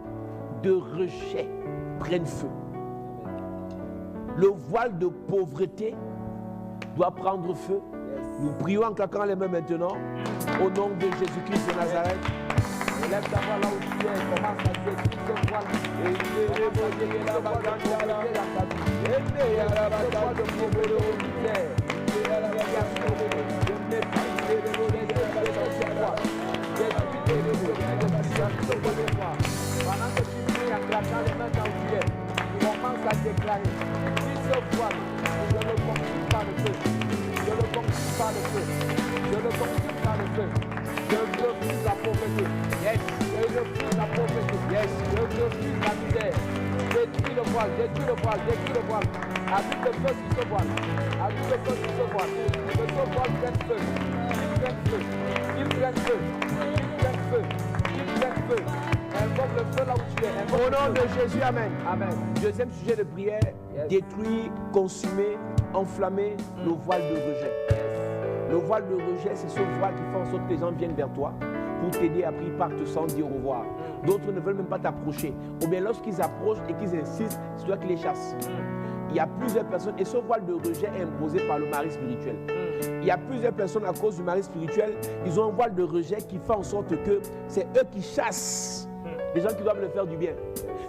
de rejet prenne feu. Le voile de pauvreté doit prendre feu. Nous prions en claquant les mains maintenant au nom de Jésus-Christ de Nazareth. Élève ta voix là où tu es, commence à détruire ce voile. Et la pendant que tu pries en claquant les mains là où tu es, commence à déclarer. Si ce voile, je le consume par le feu. Je le consume par le feu. Je le consume par le feu. Je refuse la pauvreté. Yes. Je refuse la pauvreté. Yes. Je refuse la misère. Détruis le voile, détruis le voile, détruis le voile. Allume le feu sur ce voile. Allume le feu sur ce voile. Que ce voile prenne feu. Il prenne feu. Il prenne feu. Il prenne feu. Il prenne feu. Invoque le feu là où tu es. Au nom de Jésus, amen. Amen. Deuxième sujet de prière, Yes. détruire, consumer, enflammer le voile de rejet. Le voile de rejet, c'est ce voile qui fait en sorte que les gens viennent vers toi pour t'aider, après ils partent sans dire au revoir. D'autres ne veulent même pas t'approcher. Ou bien lorsqu'ils approchent et qu'ils insistent, c'est toi qui les chasses. Il y a plusieurs personnes, et ce voile de rejet est imposé par le mari spirituel. Il y a plusieurs personnes à cause du mari spirituel, ils ont un voile de rejet qui fait en sorte que c'est eux qui chassent les gens qui doivent leur faire du bien.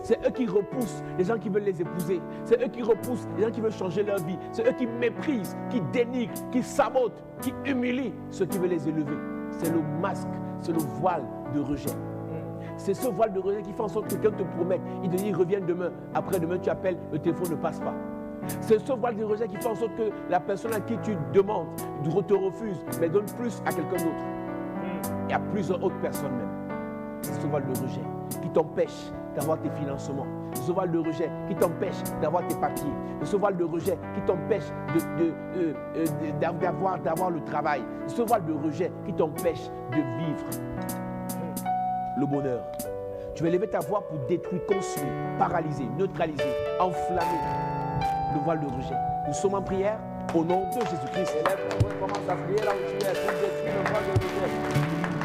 C'est eux qui repoussent les gens qui veulent les épouser. C'est eux qui repoussent les gens qui veulent changer leur vie. C'est eux qui méprisent, qui dénigrent, qui sabotent, qui humilient ceux qui veulent les élever. C'est le masque, c'est le voile de rejet. C'est ce voile de rejet qui fait en sorte que quelqu'un te promette. Il te dit reviens demain. Après demain tu appelles, le téléphone ne passe pas. C'est ce voile de rejet qui fait en sorte que la personne à qui tu demandes te refuse, mais donne plus à quelqu'un d'autre. Et à plusieurs autres personnes même. C'est ce voile de rejet qui t'empêche d'avoir tes financements. Ce voile de rejet qui t'empêche d'avoir tes papiers. Ce voile de rejet qui t'empêche d'avoir le travail. Ce voile de rejet qui t'empêche de vivre le bonheur. Tu vas lever ta voix pour détruire, consumer, paralyser, neutraliser, enflammer le voile de rejet. Nous sommes en prière au nom de Jésus-Christ. Élève ta voix, commence à prier là où tu es pour détruire le voile de rejet.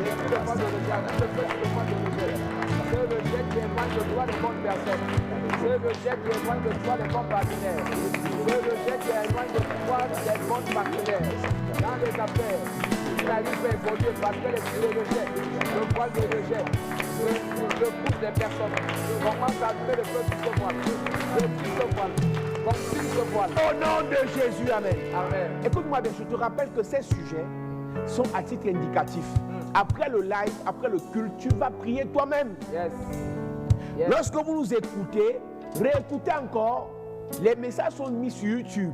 Détruis le voile de rejet, allume le feu sur le voile de rejet. Ce rejet qui éloigne de toi les bonnes personnes. Ce rejet qui éloigne de toi les bons partenaires. Ce rejet qui éloigne de toi les bons partenaires. Dans les affaires, tu n'arrives pas à évoluer parce que le rejet, le voile de rejet, je pousse les personnes. Commence à allumer le feu sur ce voile. Détruis ce voile. Consume ce voile. Au nom de Jésus, amen. Amen. Écoute-moi bien, je te rappelle que ces sujets sont à titre indicatif. Après le live, après le culte, tu vas prier toi-même. Yes. Yes. Lorsque vous nous écoutez, réécoutez encore. Les messages sont mis sur YouTube.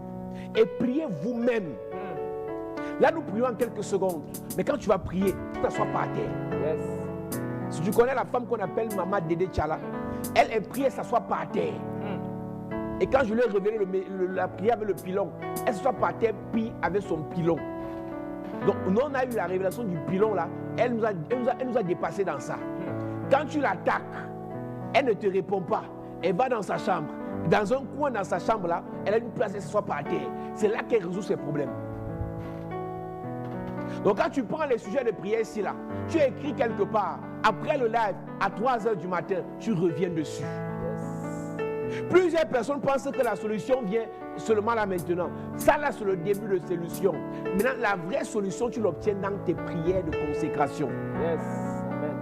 Et priez vous-même. Là, nous prions en quelques secondes. Mais quand tu vas prier, tu t'assois par terre. Yes. Si tu connais la femme qu'on appelle Maman Dédé Tchala, elle prie et s'assoit par terre. Et quand je lui ai révélé la prière avec le pilon, elle s'assoit par terre, prie avec son pilon. Donc, nous, on a eu la révélation du pilon là. Elle nous a dépassé dans ça. Quand tu l'attaques, elle ne te répond pas. Elle va dans sa chambre. Dans un coin dans sa chambre là, elle a une place, elle s'assoit par terre. C'est là qu'elle résout ses problèmes. Donc quand tu prends les sujets de prière ici, là, tu écris quelque part, après le live, à 3h du matin, tu reviens dessus. Plusieurs personnes pensent que la solution vient seulement là maintenant. Ça là, c'est le début de solution. Maintenant, la vraie solution, tu l'obtiens dans tes prières de consécration. Yes. Amen.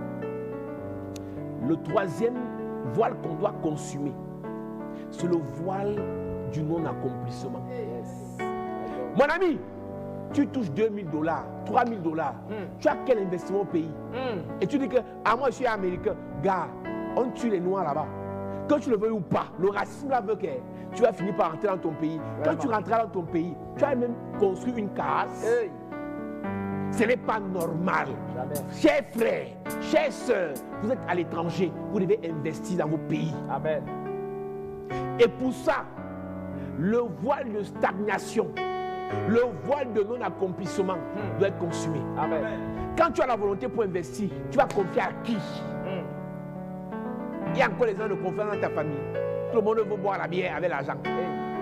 Le troisième voile qu'on doit consumer, c'est le voile du non-accomplissement. Yes. Mon ami, tu touches $2 000, $3 000. Tu as quel investissement au pays? Et tu dis que, moi je suis américain. Gars, on tue les noirs là-bas. Que tu le veuilles ou pas, le racisme là veut que tu vas finir par rentrer dans ton pays. Quand tu rentreras dans ton pays, tu as même construit une case. Hey. Ce n'est pas normal. Jamais. Chers frères, chères sœurs, vous êtes à l'étranger, vous devez investir dans vos pays. Amen. Et pour ça, le voile de stagnation, le voile de non-accomplissement doit être consumé. Amen. Quand tu as la volonté pour investir, tu vas confier à qui? Il y a encore les gens de confiance dans ta famille. Tout le monde veut boire la bière avec l'argent.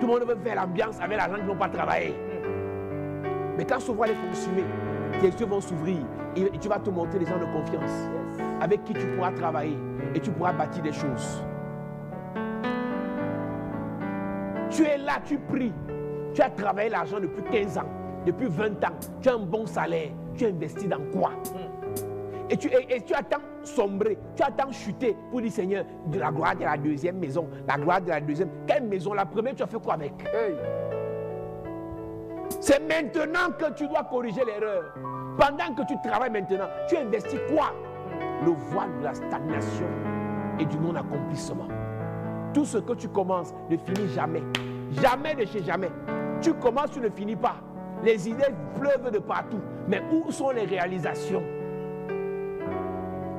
Tout le monde veut faire l'ambiance avec l'argent qui n'ont pas travaillé. Mais quand ce voile est consumé, tes yeux vont s'ouvrir et tu vas te montrer des gens de confiance avec qui tu pourras travailler et tu pourras bâtir des choses. Tu es là, tu pries. Tu as travaillé l'argent depuis 15 ans, depuis 20 ans. Tu as un bon salaire. Tu investis dans quoi? Et tu attends sombrer, tu attends chuter pour dire Seigneur, de la gloire de la deuxième maison, la gloire de la deuxième. Quelle maison? La première, tu as fait quoi avec? Hey. C'est maintenant que tu dois corriger l'erreur. Pendant que tu travailles maintenant, tu investis quoi? Le voile de la stagnation et du non-accomplissement. Tout ce que tu commences ne finit jamais. Jamais de chez jamais. Tu commences, tu ne finis pas. Les idées pleuvent de partout. Mais où sont les réalisations?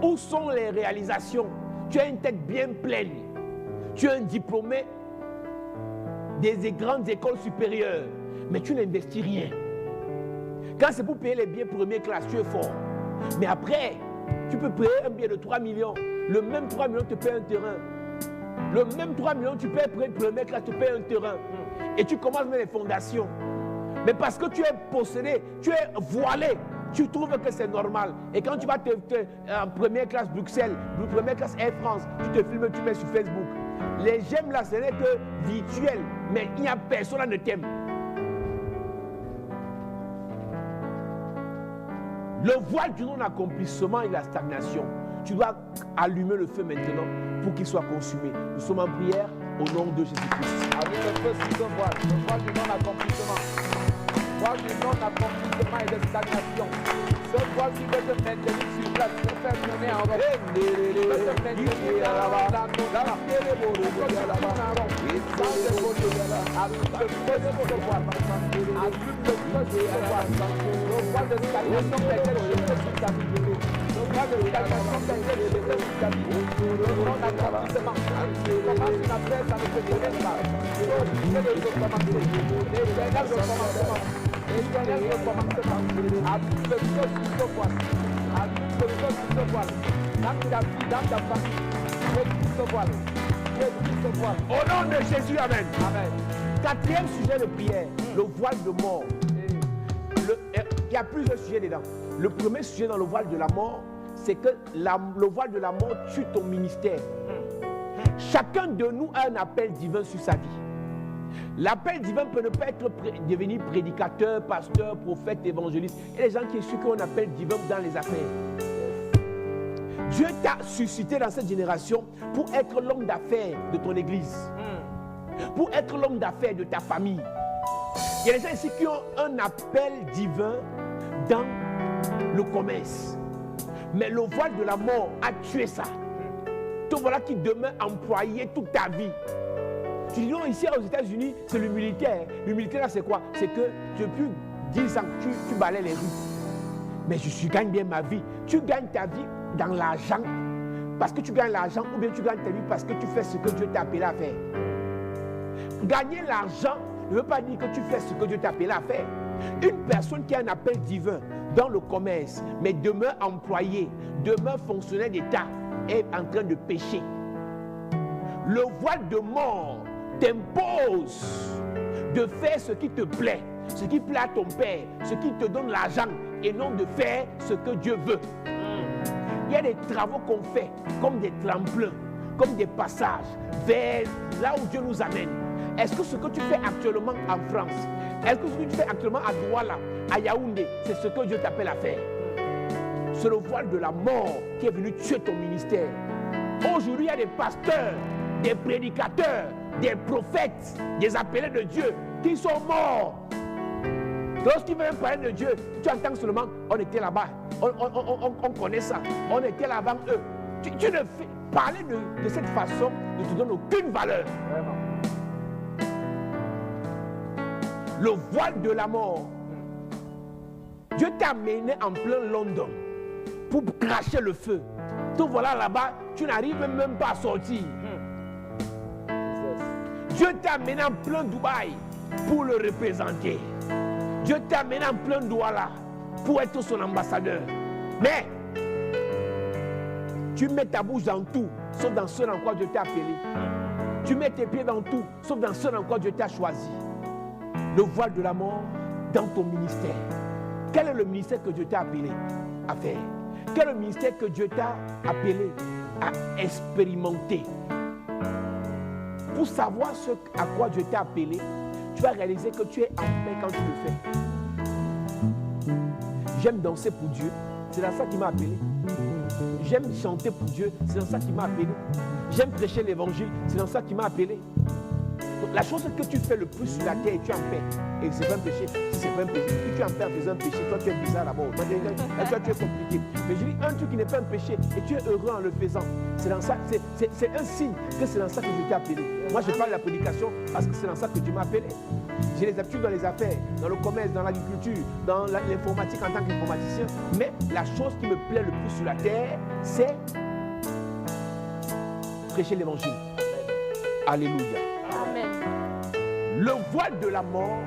Où sont les réalisations? Tu as une tête bien pleine. Tu es un diplômé des grandes écoles supérieures. Mais tu n'investis rien. Quand c'est pour payer les billets première classe, tu es fort. Mais après, tu peux payer un billet de 3 millions. Le même 3 millions te paye un terrain. Le même 3 millions, tu payes première classe, te paye un terrain. Et tu commences à mettre les fondations. Mais parce que tu es possédé, tu es voilé, tu trouves que c'est normal. Et quand tu vas en première classe Bruxelles, première classe Air France, tu te filmes, tu mets sur Facebook. Les j'aime là, ce n'est que virtuel. Mais il n'y a personne qui ne t'aime. Le voile du non-accomplissement et la stagnation. Tu dois allumer le feu maintenant pour qu'il soit consumé. Nous sommes en prière au nom de Jésus-Christ. Allume le feu sur ce voile, le voile du non-accomplissement. Le voile du non-accomplissement et de stagnation. Ce voile qui veut te maintenir sur place, te faire tourner en rond. Qui veut te maintenir dans la condition. Allume le feu sur ce voile. Allume le feu sur ce voile. Le voile de stagnation qui est jeté sur ta vie. Le voile de stagnation qui est jeté sur ta vie. Le non-accomplissement. Commence une affaire, ça ne te connaît pas. Il faut oublier de recommencer. L'éternel recommencement. L'éternel recommencement. Allume le feu sur ce voile. Allume le feu sur ce voile. Dans ta vie, dans ta famille. Réduis ce voile. Réduis ce voile. Au nom de Jésus, amen. Amen. Quatrième sujet de prière, le voile de mort. Il y a plusieurs sujets dedans. Le premier sujet dans le voile de la mort, c'est que le voile de la mort tue ton ministère. Chacun de nous a un appel divin sur sa vie. L'appel divin peut ne pas être devenir prédicateur, pasteur, prophète, évangéliste. Et les gens qui ont un appel divin dans les affaires. Dieu t'a suscité dans cette génération pour être l'homme d'affaires de ton église. Pour être l'homme d'affaires de ta famille. Il y a des gens ici qui ont un appel divin dans le commerce. Mais le voile de la mort a tué ça. Toi voilà qui demeure employé toute ta vie. Tu dis non, ici aux États-Unis, c'est le militaire. Le militaire là, c'est quoi? C'est que depuis 10 ans, tu balayes les rues. Mais je gagne bien ma vie. Tu gagnes ta vie dans l'argent parce que tu gagnes l'argent ou bien tu gagnes ta vie parce que tu fais ce que Dieu t'a appelé à faire. Gagner l'argent ne veut pas dire que tu fais ce que Dieu t'a appelé à faire. Une personne qui a un appel divin dans le commerce, mais demeure employé, demeure fonctionnaire d'État, est en train de pécher. Le voile de mort t'impose de faire ce qui te plaît, ce qui plaît à ton père, ce qui te donne l'argent et non de faire ce que Dieu veut. Il y a des travaux qu'on fait comme des tremplins, comme des passages vers là où Dieu nous amène. Est-ce que ce que tu fais actuellement en France, est-ce que ce que tu fais actuellement à Douala, à Yaoundé, c'est ce que Dieu t'appelle à faire? C'est le voile de la mort qui est venu tuer ton ministère. Aujourd'hui, il y a des pasteurs, des prédicateurs, des prophètes, des appelés de Dieu qui sont morts. Lorsqu'ils veulent parler de Dieu, tu entends seulement, on était là-bas, on connaît ça, on était là avant eux. Tu ne fais parler de cette façon ne te donne aucune valeur. Vraiment. Le voile de la mort. Dieu t'a amené en plein London pour cracher le feu. Donc voilà là-bas, tu n'arrives même pas à sortir. Dieu t'a amené en plein Dubaï pour le représenter. Dieu t'a amené en plein Douala pour être son ambassadeur. Mais tu mets ta bouche dans tout, sauf dans ce dans quoi Dieu t'a appelé. Tu mets tes pieds dans tout, sauf dans ce dans quoi Dieu t'a choisi. Le voile de la mort dans ton ministère. Quel est le ministère que Dieu t'a appelé à faire? Quel est le ministère que Dieu t'a appelé à expérimenter? Pour savoir ce à quoi Dieu t'a appelé, tu vas réaliser que tu es en paix quand tu le fais. J'aime danser pour Dieu, c'est dans ça qu'il m'a appelé. J'aime chanter pour Dieu, c'est dans ça qu'il m'a appelé. J'aime prêcher l'évangile, c'est dans ça qu'il m'a appelé. Donc, la chose que tu fais le plus sur la terre, tu es en paix. Et c'est pas un péché. Si c'est pas un péché, si tu es en paix en faisant un péché, toi tu es bizarre là-bas. Toi tu es compliqué. Mais je dis un truc qui n'est pas un péché et tu es heureux en le faisant. C'est dans ça, c'est un signe que c'est dans ça que Dieu t'a appelé. Moi je parle de la prédication parce que c'est dans ça que Dieu m'a appelé. J'ai les aptitudes dans les affaires, dans le commerce, dans l'agriculture, dans l'informatique en tant qu'informaticien. Mais la chose qui me plaît le plus sur la terre, c'est prêcher l'évangile. Alléluia. Amen. Le voile de la mort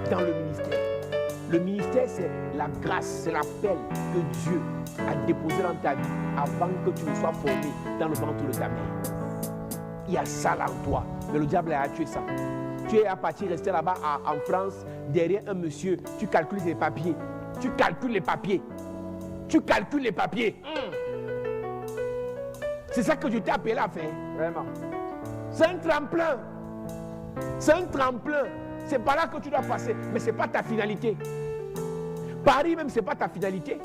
dans le ministère. Le ministère, c'est la grâce, c'est l'appel que Dieu a déposé dans ta vie avant que tu ne sois formé dans le ventre de ta mère. Il y a ça là en toi, mais le diable a tué ça. Tu es à partir de rester là-bas en France, derrière un monsieur, tu calcules les papiers. Tu calcules les papiers. Tu calcules les papiers. C'est ça que Dieu t'a appelé à faire. Vraiment. C'est un tremplin. C'est un tremplin. C'est par là que tu dois passer. Mais ce n'est pas ta finalité. Paris même, ce n'est pas ta finalité.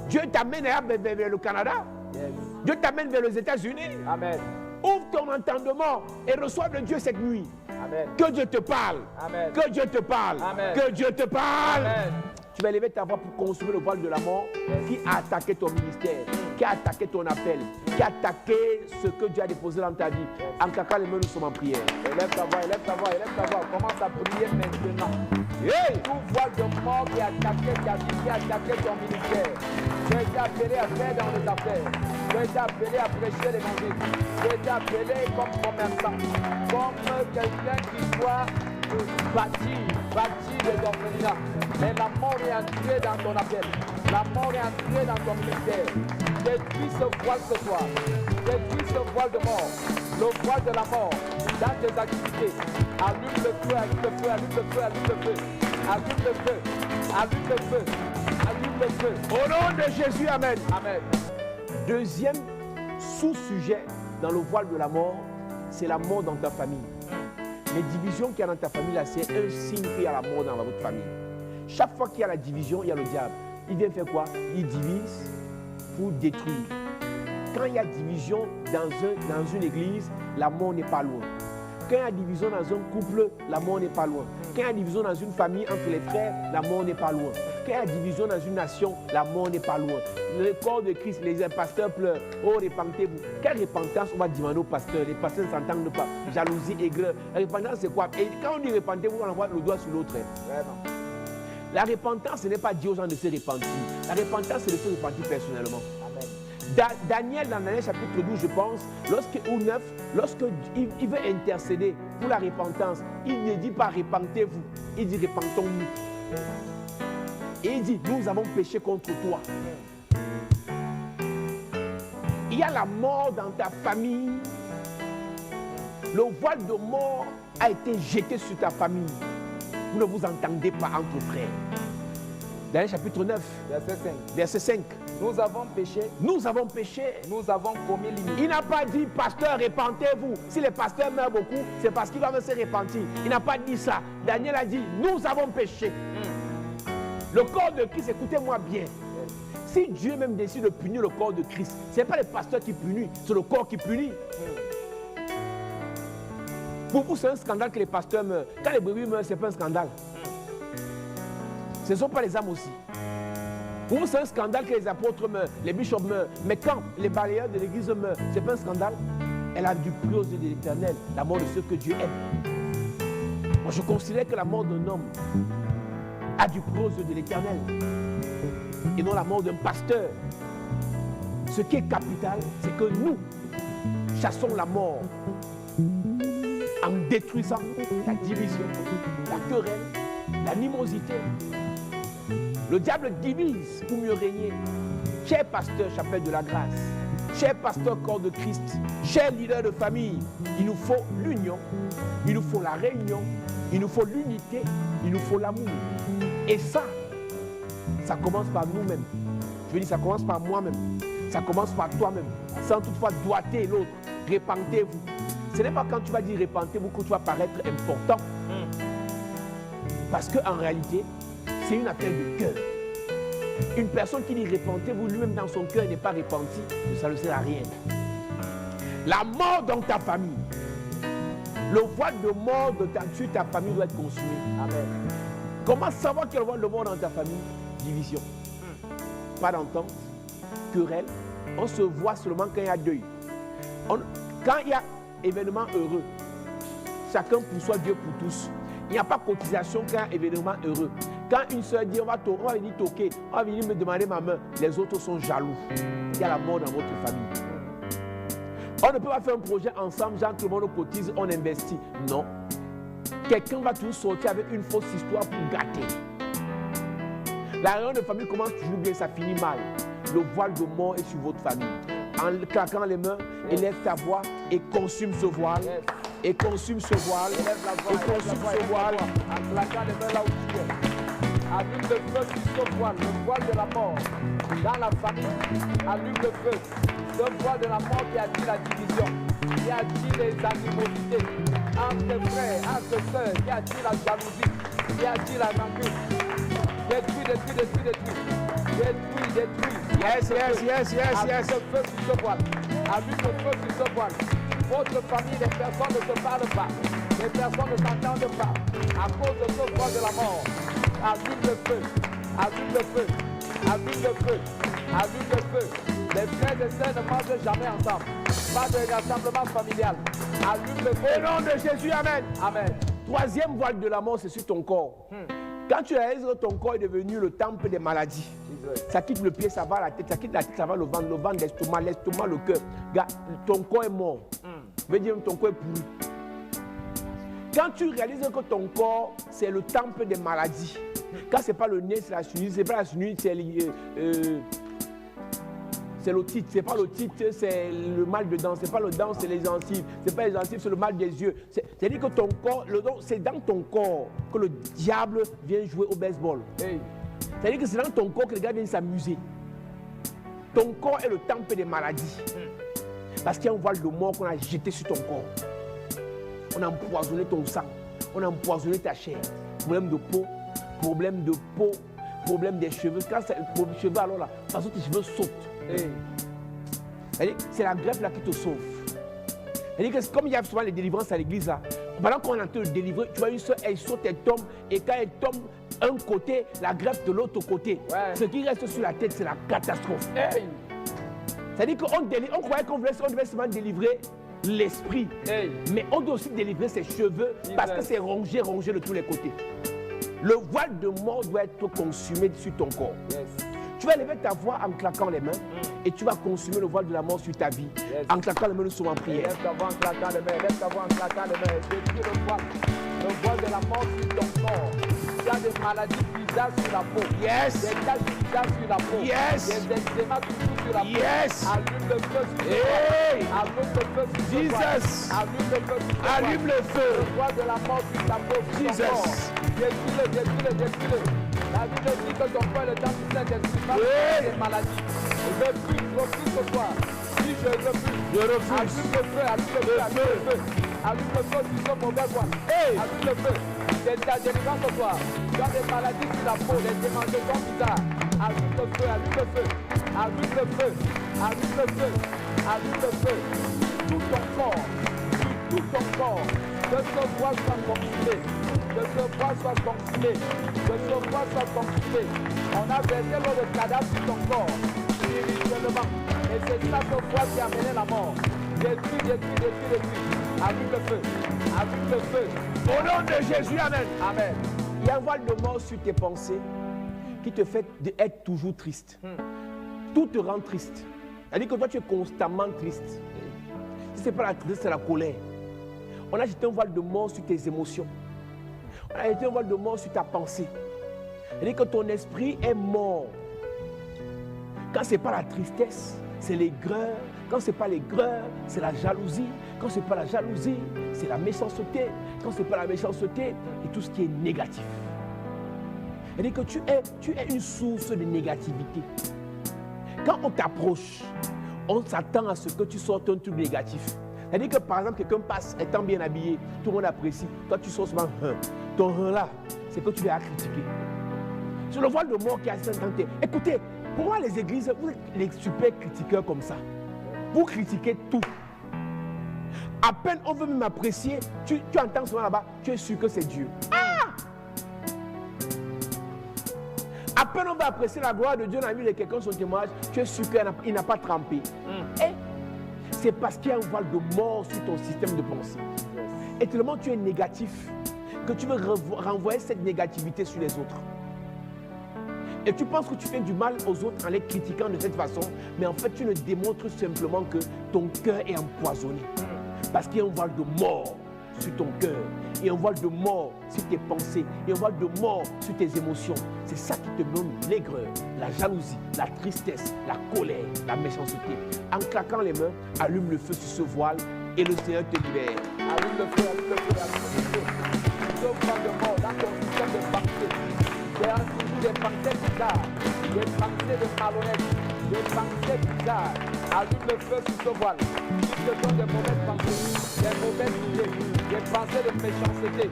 Dieu t'amène vers le Canada. Yes. Dieu t'amène vers les États-Unis. Amen. Ouvre ton entendement et reçois de Dieu cette nuit. Amen. Que Dieu te parle. Amen. Que Dieu te parle. Amen. Que Dieu te parle. Amen. Tu vas élever ta voix pour consommer le voile de la mort qui a attaqué ton ministère, qui a attaqué ton appel, qui a attaqué ce que Dieu a déposé dans ta vie. En caca, les mains, nous sommes en prière. Élève ta voix, élève ta voix, élève ta voix. Commence à prier maintenant. Hey! Tout voile de mort qui a attaqué ta vie, qui a attaqué ton ministère. Tu as été appelé à faire dans les affaires. Tu as été appelé à prêcher l'évangile. Tu as été appelé comme commerçant, comme quelqu'un qui doit bâtir les orphelinats. Mais la mort est entrée dans ton appel. La mort est entrée dans ton ministère. Détruis ce voile ce soir. Détruis ce voile de mort. Le voile de la mort dans tes activités. Allume le feu, allume le feu, allume le feu, allume le feu. Allume le feu, allume le feu, allume le feu. Au nom de Jésus, amen. Amen. Deuxième sous-sujet dans le voile de la mort, c'est la mort dans ta famille. Les divisions qu'il y a dans ta famille, là, c'est un signe qu'il y a la mort dans votre famille. Chaque fois qu'il y a la division, il y a le diable. Il vient faire quoi? Il divise pour détruire. Quand il y a division dans une église, la mort n'est pas loin. Quand il y a division dans un couple, la mort n'est pas loin. Quand il y a division dans une famille entre les frères, la mort n'est pas loin. Quand il y a division dans une nation, la mort n'est pas loin. Le corps de Christ, les pasteurs pleurent. Oh, repentez-vous. Quelle repentance on va demander aux pasteurs? Les pasteurs ne s'entendent pas. Jalousie, aigreur. La repentance, c'est quoi? Et quand on dit repentez-vous, on envoie le doigt sur l'autre. Vraiment. La repentance, ce n'est pas dire aux gens de se repentir. La repentance, c'est de se repentir personnellement. Amen. Daniel, dans Daniel chapitre 12, je pense, ou 9, lorsqu'il veut intercéder pour la repentance, il ne dit pas repentez-vous, il dit repentons-nous. Et il dit, nous avons péché contre toi. Il y a la mort dans ta famille. Le voile de mort a été jeté sur ta famille. Vous ne vous entendez pas entre frères. Daniel chapitre 9, verset 5. verset 5. Nous avons péché, Nous avons péché. nous avons commis l'iniquité. Il n'a pas dit, pasteur, répentez-vous. Si les pasteurs meurent beaucoup, c'est parce qu'ils doivent se repentir. Il n'a pas dit ça. Daniel a dit, nous avons péché. Le corps de Christ, écoutez-moi bien. Si Dieu même décide de punir le corps de Christ, ce n'est pas les pasteurs qui punissent, c'est le corps qui punit. Pour vous, c'est un scandale que les pasteurs meurent. Quand les brebis meurent, ce n'est pas un scandale. Ce ne sont pas les âmes aussi. Pour vous, c'est un scandale que les apôtres meurent, les bishops meurent. Mais quand les balayeurs de l'église meurent, ce n'est pas un scandale. Elle a du plus aux yeux de l'Éternel, la mort de ceux que Dieu aime. Moi, je considère que la mort d'un homme a du plus aux yeux de l'Éternel. Et non la mort d'un pasteur. Ce qui est capital, c'est que nous chassons la mort en détruisant la division, la querelle, l'animosité. Le diable divise pour mieux régner. Cher pasteur, chapelle de la grâce, cher pasteur, corps de Christ, cher leader de famille, il nous faut l'union, il nous faut la réunion, il nous faut l'unité, il nous faut l'amour. Et ça commence par nous-mêmes. Je veux dire, ça commence par moi-même. Ça commence par toi-même. Sans toutefois doiter l'autre. Répentez-vous. Ce n'est pas quand tu vas dire répentez-vous que tu vas paraître important. Parce qu'en réalité, c'est une affaire de cœur. Une personne qui dit répentez-vous, lui-même dans son cœur n'est pas repenti, ça ne sert à rien. La mort dans ta famille. Le voile de mort sur ta famille doit être consumé. Amen. Comment savoir qu'il y a le voile de mort dans ta famille? Division. Pas d'entente, querelle. On se voit seulement quand il y a deuil. Quand il y a événement heureux, chacun pour soi, Dieu pour tous. Il n'y a pas cotisation quand il y a événement heureux. Quand une soeur dit on va venir toquer, on va venir me demander ma main, les autres sont jaloux. Il y a la mort dans votre famille. On ne peut pas faire un projet ensemble, genre tout le monde cotise, on investit. Non. Quelqu'un va toujours sortir avec une fausse histoire pour gâter. La réunion de famille commence toujours bien, ça finit mal. Le voile de mort est sur votre famille. En claquant les mains, élève ta voix et consume ce voile. Et consume ce voile. Et consume ce voile. En claquant les mains là où tu es. Allume le feu sur ce voile, le voile de la mort. Dans la famille, allume le feu. Ce voile de la mort qui attire la division, qui attire les animosités entre frères, entre sœurs, qui attire la jalousie, qui attire la rancune. Détruis. Yes. Allume le feu sur ce voile. Allume le feu sur ce voile. Votre famille, les personnes ne se parlent pas. Les personnes ne s'entendent pas. À cause de ce voile de la mort. Allume le feu. Allume le feu. Allume le feu. Allume le feu. Les frères et sœurs ne mangent jamais ensemble. Pas de rassemblement familial. Allume le feu. Au nom de Jésus, amen. Amen. Troisième voile de la mort, c'est sur ton corps. Quand tu réalises que ton corps est devenu le temple des maladies, ça quitte le pied, ça va à la tête, ça quitte la tête, ça va le ventre, l'estomac, le cœur. Ton corps est mort. Veut dire que ton corps est pourri. Quand tu réalises que ton corps, c'est le temple des maladies, quand ce n'est pas le nez, c'est la sinusite, c'est pas la sinusite, c'est l'otite, c'est pas l'otite, c'est le mal de dents, c'est pas le dent, c'est les gencives, c'est pas les gencives, c'est le mal des yeux. C'est-à-dire que ton corps, c'est dans ton corps que le diable vient jouer au baseball. Hey. C'est-à-dire que c'est dans ton corps que les gars viennent s'amuser. Ton corps est le temple des maladies. Parce qu'il y a un voile de mort qu'on a jeté sur ton corps. On a empoisonné ton sang, on a empoisonné ta chair. Problème de peau, problème des cheveux. Quand c'est le cheveu, alors là, parce que tes cheveux sautent. Hey. C'est la greffe là qui te sauve. C'est-à-dire que comme il y a souvent les délivrances à l'église là, pendant qu'on est en train de délivrer, tu vois une soeur, elle saute, elle tombe, et quand elle tombe un côté, la greffe de l'autre côté. Ouais. Ce qui reste sur la tête, c'est la catastrophe. Hey. C'est-à-dire qu'on croyait qu'on devait seulement délivrer l'esprit, hey. Mais on doit aussi délivrer ses cheveux parce que c'est rongé de tous les côtés. Le voile de mort doit être consumé sur ton corps. Yes. Tu vas lever ta voix en claquant les mains et tu vas consumer le voile de la mort sur ta vie. Yes. En claquant les mains, nous sommes en prière. Lève ta voix en claquant les mains, lève ta voix en claquant les mains. Détruis le voile de la mort sur ton corps. Il y a des maladies bizarres sur la peau. Yes. Des taches bizarres sur la peau. Yes. Des eczémas toujours sur la peau. Yes. Allume le feu sur ce hey. voile. Allume le feu sur ce voile. Allume le feu sur ce voile. Allume le feu. Le voile de la mort sur ta peau, sur ton corps. Détruis-le. La Bible dit que que ton corps est le temps du Saint-Esprit. Pas des maladies. Refuse ce soir. Si je refuse. Je refuse. Allume le feu, allume le feu, allume le feu. Allume le feu sur ce mauvais bois. Allume le feu. C'est ta délivrance ce soir. Tu as des maladies sur la peau, des démangeaisons bizarres. Allume le feu, allume le feu. Allume le feu. Allume le feu. Allume le feu. Tout ton corps. Tout ton corps. Que ce bois soit consumé. Que ce bois soit consumé. Que ce bois soit consumé. On a versé l'eau de cadavre sur ton corps. Spirituellement. Et c'est ça ce bois qui a mené la mort. Détruis. Allume le feu. Allume le feu. Au nom de Jésus, amen. Amen. Il y a un voile de mort sur tes pensées qui te fait être toujours triste. Tout te rend triste. C'est-à-dire que toi, tu es constamment triste. Si ce n'est pas la tristesse, c'est la colère. On a jeté un voile de mort sur tes émotions. On a jeté un voile de mort sur ta pensée. C'est-à-dire que ton esprit est mort. Quand ce n'est pas la tristesse, c'est l'aigreur. Quand ce n'est pas l'aigreur, c'est la jalousie. Quand ce n'est pas la jalousie, c'est la méchanceté. Quand ce n'est pas la méchanceté, c'est tout ce qui est négatif. C'est-à-dire que tu es une source de négativité. Quand on t'approche, on s'attend à ce que tu sortes un truc négatif. C'est-à-dire que par exemple, quelqu'un passe étant bien habillé, tout le monde apprécie. Toi, tu sors souvent ton là, c'est que tu vas critiquer. Sur le voile de mort qui a tenté. Écoutez, pourquoi les églises, vous êtes les super critiqueurs comme ça? Vous critiquez tout. À peine on veut même apprécier, tu entends souvent là-bas, tu es sûr que c'est Dieu. À peine on va apprécier la gloire de Dieu dans la vie de quelqu'un, son témoignage, tu es sûr qu'il n'a pas trempé. Et c'est parce qu'il y a un voile de mort sur ton système de pensée. Et tellement tu es négatif que tu veux renvoyer cette négativité sur les autres. Et tu penses que tu fais du mal aux autres en les critiquant de cette façon, mais en fait tu ne démontres simplement que ton cœur est empoisonné. Parce qu'il y a un voile de mort sur ton cœur, et un voile de mort sur tes pensées, et un voile de mort sur tes émotions. C'est ça qui te donne l'aigreur, la jalousie, la tristesse, la colère, la méchanceté. En claquant les mains, allume le feu sur ce voile et le Seigneur te libère. Allume le feu, allume le feu, allume le feu. Ce voile de mort dans ton système de pensée. C'est toujours des pensées bizarres, des pensées de malhonnête, des pensées bizarres. Allume le feu sur ce voile. Qui te donne des mauvaises pensées, des mauvaises idées, des pensées de méchanceté.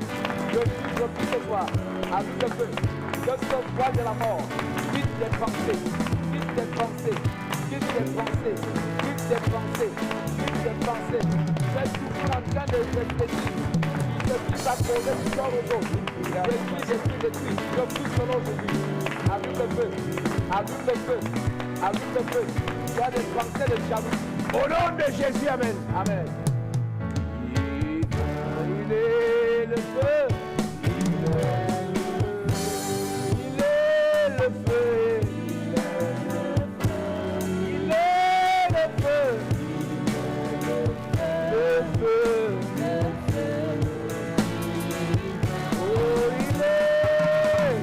Je prie ce soir. Allume le feu. Que ce voile de la mort quitte tes pensées, quitte tes pensées, quitte tes pensées, quitte tes pensées, quitte tes pensées. Tu es toujours en train de réfléchir. Je suis à causer du corps aux autres. Je pousse ton nom aujourd'hui. Allume le feu. Allume le feu. Allume le feu. Tu as des pensées de jalousie. Au nom de Jésus, amen. Amen. Il est le feu. Il est le feu. Il est le feu. Le feu. Oh, il est.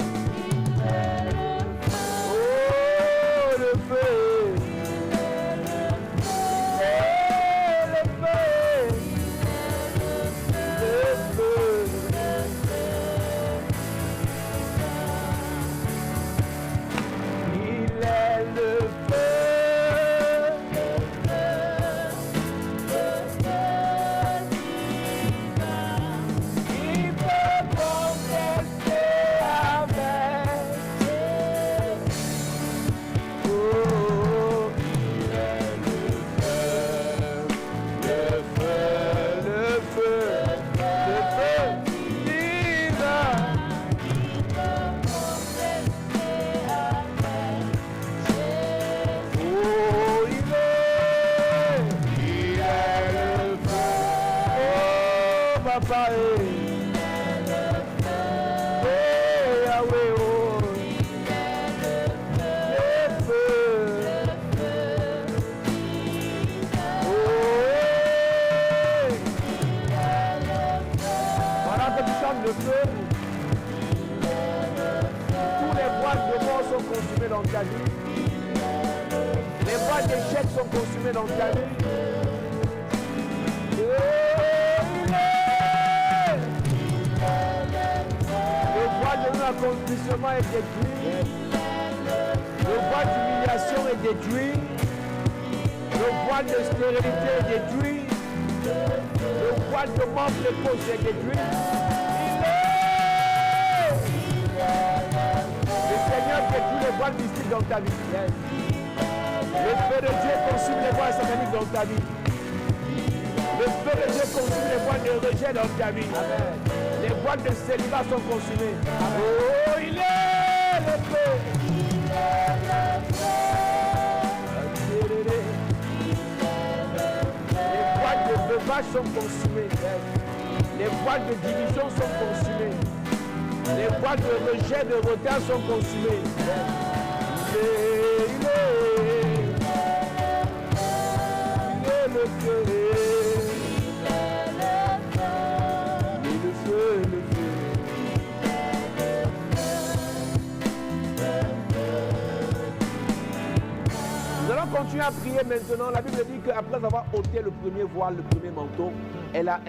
Oh, le feu. Dans ta vie. Les voies d'échec sont consumées dans ta vie. Le voie de l'accomplissement est détruit. Le voile d'humiliation est détruit. Le voile de stérilité est détruit. Le voile de mort précoce est détruit. Le Seigneur détruit les voiles mystiques dans ta vie. Le feu de Dieu consume les voiles sataniques dans ta vie. Le feu de Dieu consume les voiles de rejet dans ta vie. Amen. Les voiles de célibat sont consumées. Amen. Oh, il est le feu. Les voiles de veuvage sont consumées. Les voiles de division sont consumées. Les voiles de rejet, de retard sont consumées. Il est le feu. Nous allons continuer à prier maintenant. La Bible dit qu'après avoir ôté le premier voile, le premier manteau, elle a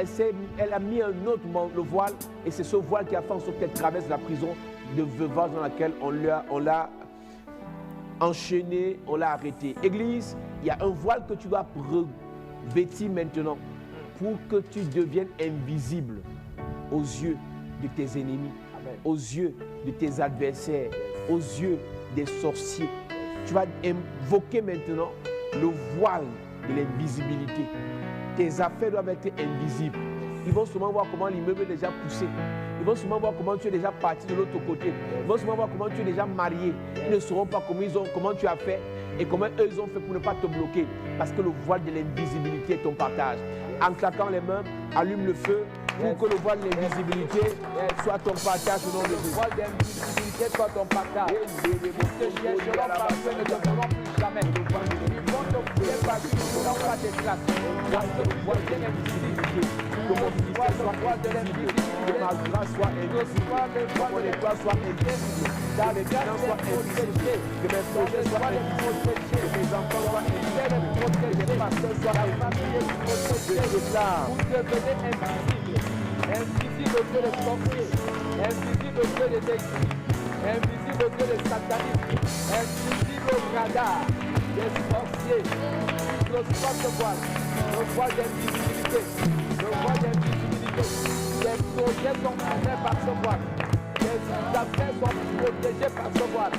mis un autre le voile, et c'est ce voile qui a fait en sorte qu'elle traverse la prison de veuvage dans laquelle on l'a enchaîné, on l'a arrêté. Église, il y a un voile que tu dois revêtir maintenant pour que tu deviennes invisible aux yeux de tes ennemis, Amen. Aux yeux de tes adversaires, aux yeux des sorciers. Tu vas invoquer maintenant le voile de l'invisibilité. Tes affaires doivent être invisibles. Ils vont seulement voir comment l'immeuble est déjà poussé. Ils vont seulement voir comment tu es déjà parti de l'autre côté. Ils vont seulement voir comment tu es déjà marié. Ils ne sauront pas comment tu as fait et comment eux ils ont fait pour ne pas te bloquer. Parce que le voile de l'invisibilité est ton partage. En claquant les mains, allume le feu pour que le voile de l'invisibilité soit ton partage au nom de Jésus. Le voile de l'invisibilité soit ton partage. Nous te chercherons parce que nous ne te verrons plus jamais. Ils vont te fouiller parce qu'ils ne feront pas tes traces. Parce que le voile de l'invisibilité, que mon ministère soit invisible, que ma grâce soit invisible, que mon étoile soit invisible, que mes finances soient invisibles, que mes projets soient invisibles, que mes enfants soient invisibles, que mes pasteurs soient invisibles. Je déclare. Vous devenez invisible. Invisible au Dieu des sorciers, invisible au Dieu des esprits, invisible au Dieu des satanistes, invisible au radar des sorciers. Le voile d'invisibilité, le voile d'invisibilité. Les projets sont couverts par ce voile. Les affaires sont protégées par ce voile.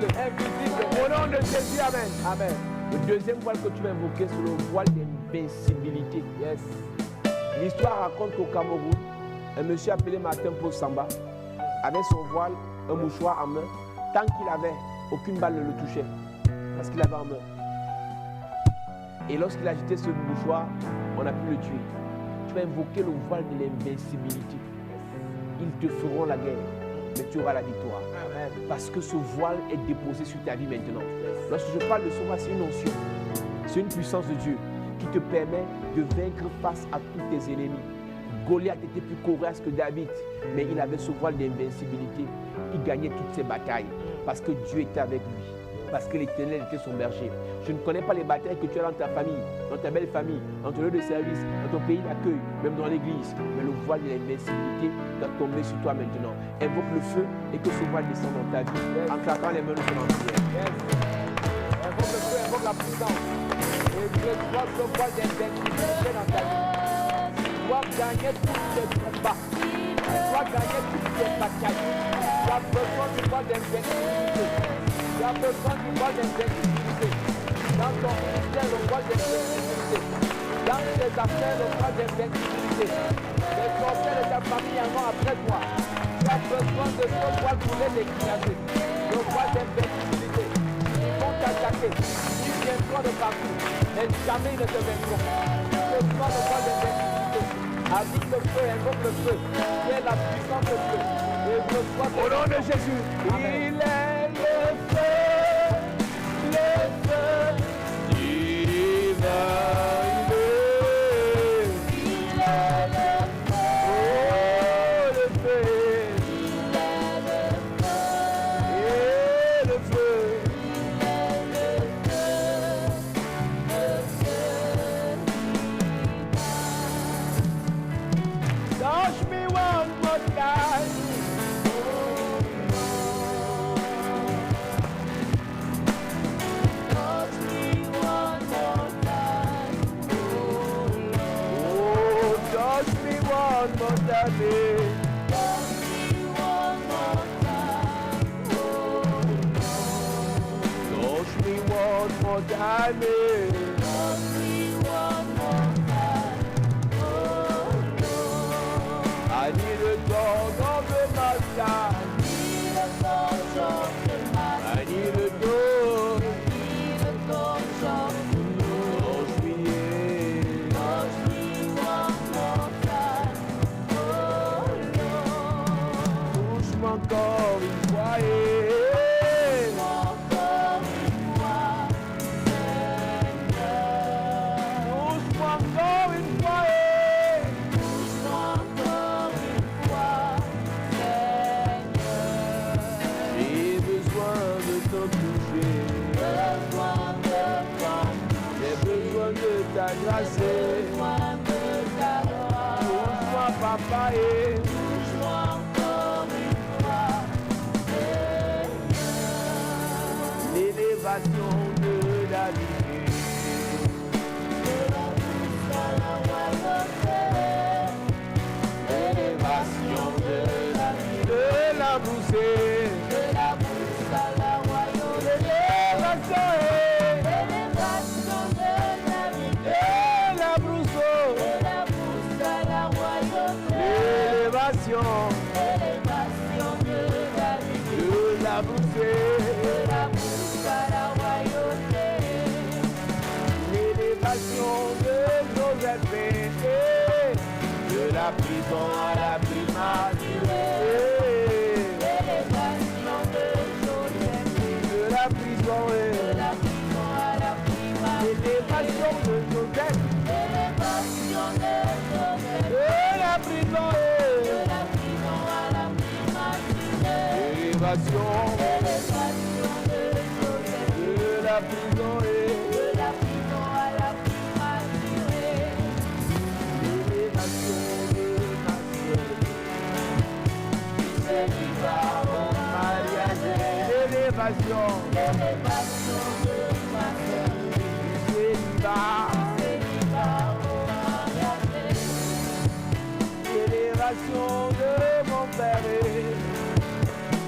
Invisible. Au nom de Jésus, Amen. Amen. Le deuxième voile que tu vas invoquer, c'est le voile d'invincibilité. Yes. L'histoire raconte qu'au Cameroun, un monsieur appelé Martin Paul Samba avait son voile, un mouchoir en main. Tant qu'il avait, aucune balle ne le touchait. Parce qu'il avait en main. Et lorsqu'il agitait ce mouchoir, on a pu le tuer. Tu vas invoquer le voile de l'invincibilité. Ils te feront la guerre, mais tu auras la victoire. Amen. Parce que ce voile est déposé sur ta vie maintenant. Lorsque je parle de ce voile, c'est une onction. C'est une puissance de Dieu qui te permet de vaincre face à tous tes ennemis. Goliath était plus courageux que David, mais il avait ce voile d'invincibilité. Il gagnait toutes ses batailles parce que Dieu était avec lui, parce que l'Éternel était son berger. Je ne connais pas les batailles que tu as dans ta famille, dans ta belle famille, dans ton lieu de service, dans ton pays d'accueil, même dans l'église. Mais le voile de l'invincibilité doit tomber sur toi maintenant. Invoque le feu et que ce voile descende dans ta vie en claquant les mains de ton entière. Invoque le feu, invoque la puissance. Et je dois ce voile d'invincibilité dans ta vie. Tu dois gagner tous tes combats. Tu dois gagner toutes tes batailles. Tu as besoin du voile d'invincibilité. Tu as besoin du voile d'invincibilité. Dans ton ministère, le voile d'invincibilité. Dans tes affaires, le voile d'invincibilité. Les sorciers de ta famille en ont après toi. Tu as besoin de ce voile pour les déclencher. Le voile d'invincibilité. Ils vont t'attaquer. Ils viendront de partout. Mais jamais ils ne te vaincront. Ce soir, le voile d'invincibilité. Allume le feu, invoque le feu. Tu es la puissance de Dieu. Et reçois au nom de Jésus. Amen. Il est le feu, le feu divin. Touch me one more time. I need a dog of the master. I need a dog. Touch me, touche-moi encore une fois. Touche-moi encore une fois. J'ai besoin de te toucher. J'ai besoin de ta grâce. Touche-moi, papa. L'élévation de la vie. L'élévation de la vie. De la poussée. L'élévation. De la brousseau. L'élévation. De la poussée. L'élévation de Joseph, de la prison à la primature. De la prison l'élévation de Joseph. De la prison l'élévation de la prison l'élévation de ma sœur, l'élévation de mon père,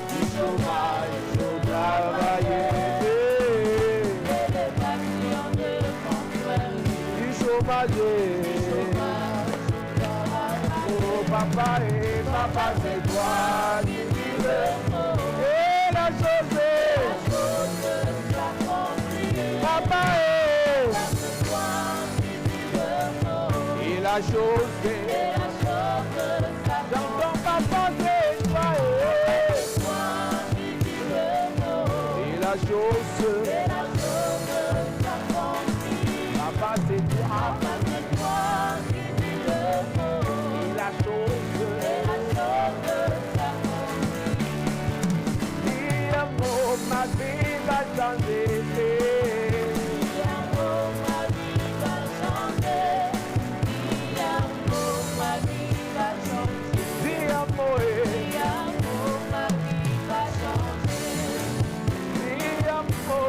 du chômage, je travaillais, du chômage, oh papa, c'est toi qui vives. La chose papa et la chose dans ton papa c'est toi et la chose papa c'est toi et la chose ma vie va changer.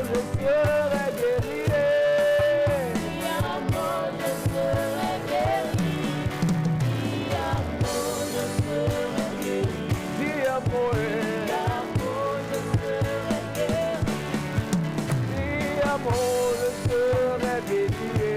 Je serai guéri.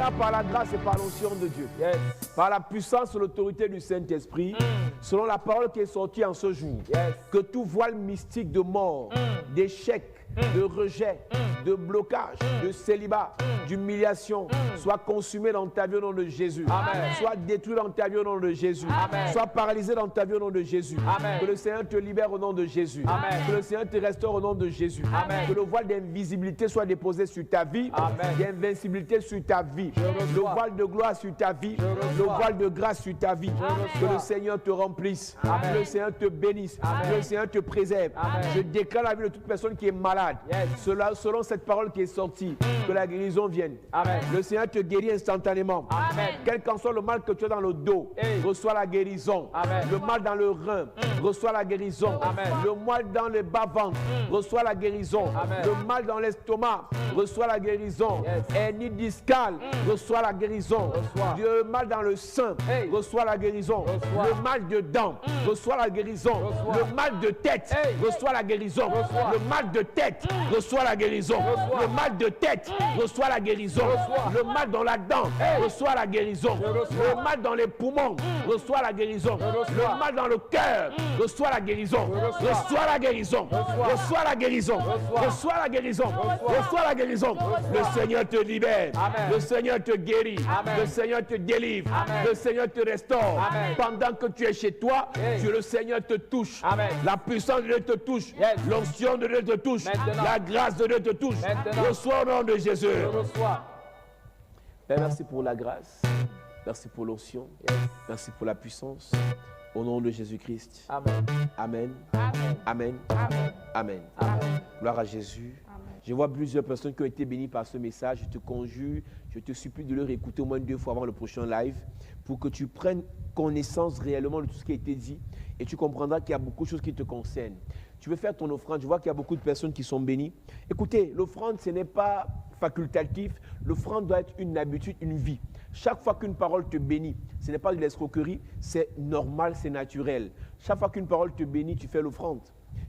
Maintenant, par la grâce et par l'onction de Dieu, Yes. par la puissance et l'autorité du Saint-Esprit, selon la parole qui est sortie en ce jour, Yes. que tout voile mystique de mort, d'échec, de rejet, de blocage, de célibat, d'humiliation, soit consumé dans ta vie au nom de Jésus. Amen. Soit détruit dans ta vie au nom de Jésus. Amen. Soit paralysé dans ta vie au nom de Jésus. Amen. Que le Seigneur te libère au nom de Jésus. Amen. Que le Seigneur te restaure au nom de Jésus. Amen. Que le voile d'invisibilité soit déposé sur ta vie. Amen. D'invincibilité sur ta vie. Le reçois. voile de gloire sur ta vie. Je Le reçois. voile de grâce sur ta vie. Que reçois. le Seigneur te remplisse. Amen. Que le Seigneur te bénisse. Amen. Que le Seigneur te préserve. Amen. Je déclare la vie de toute personne qui est malade. Yes. Selon cette parole qui est sortie, que la guérison vienne. Amen. Le Seigneur te guérit instantanément. Amen. Quel qu'en soit le mal que tu as dans le dos, Hey. reçois la guérison. Amen. Le mal dans le rein, reçois la guérison. Amen. Le mal dans le bas-ventre, reçois la guérison. Amen. Le mal dans l'estomac, reçois la guérison. Yes. Hernie discale, reçois la guérison. Reçois. Le mal dans le sein, Hey. reçois la guérison. Reçois. Le mal de dents, reçois la guérison. Reçois. Le mal de tête, Hey. reçois la guérison. Reçois. Le mal de tête, reçois la guérison. Reçois. Le mal de tête, reçois la guérison. Reçois. Le mal dans la dent, Hey. reçois la guérison. Je reçois. Le mal dans les poumons, reçois la guérison. Je reçois. Le mal dans le cœur, reçois la guérison. Je reçois. Reçois la guérison. Reçois. Reçois la guérison. Reçois. Reçois la guérison. Reçois. Reçois la guérison. Le Seigneur te libère. Amen. Le Seigneur te guérit. Amen. Le Seigneur te délivre. Amen. Le Seigneur te restaure. Amen. Pendant que tu es chez toi, Hey. le Seigneur te touche. Amen. La puissance de Dieu te touche. Yes. L'onction de Dieu te touche. Maintenant. La grâce de Dieu te touche. Maintenant. Reçois au nom de Jésus. Je reçois. Père, merci pour la grâce. Merci pour l'onction. Yes. Merci pour la puissance. Au nom de Jésus-Christ. Amen. Amen. Amen. Amen. Amen. Amen. Amen. Gloire à Jésus. Je vois plusieurs personnes qui ont été bénies par ce message. Je te conjure, je te supplie de le réécouter au moins 2 fois avant le prochain live pour que tu prennes connaissance réellement de tout ce qui a été dit et tu comprendras qu'il y a beaucoup de choses qui te concernent. Tu veux faire ton offrande, je vois qu'il y a beaucoup de personnes qui sont bénies. Écoutez, l'offrande, ce n'est pas facultatif. L'offrande doit être une habitude, une vie. Chaque fois qu'une parole te bénit, ce n'est pas de l'escroquerie, c'est normal, c'est naturel. Chaque fois qu'une parole te bénit, tu fais l'offrande.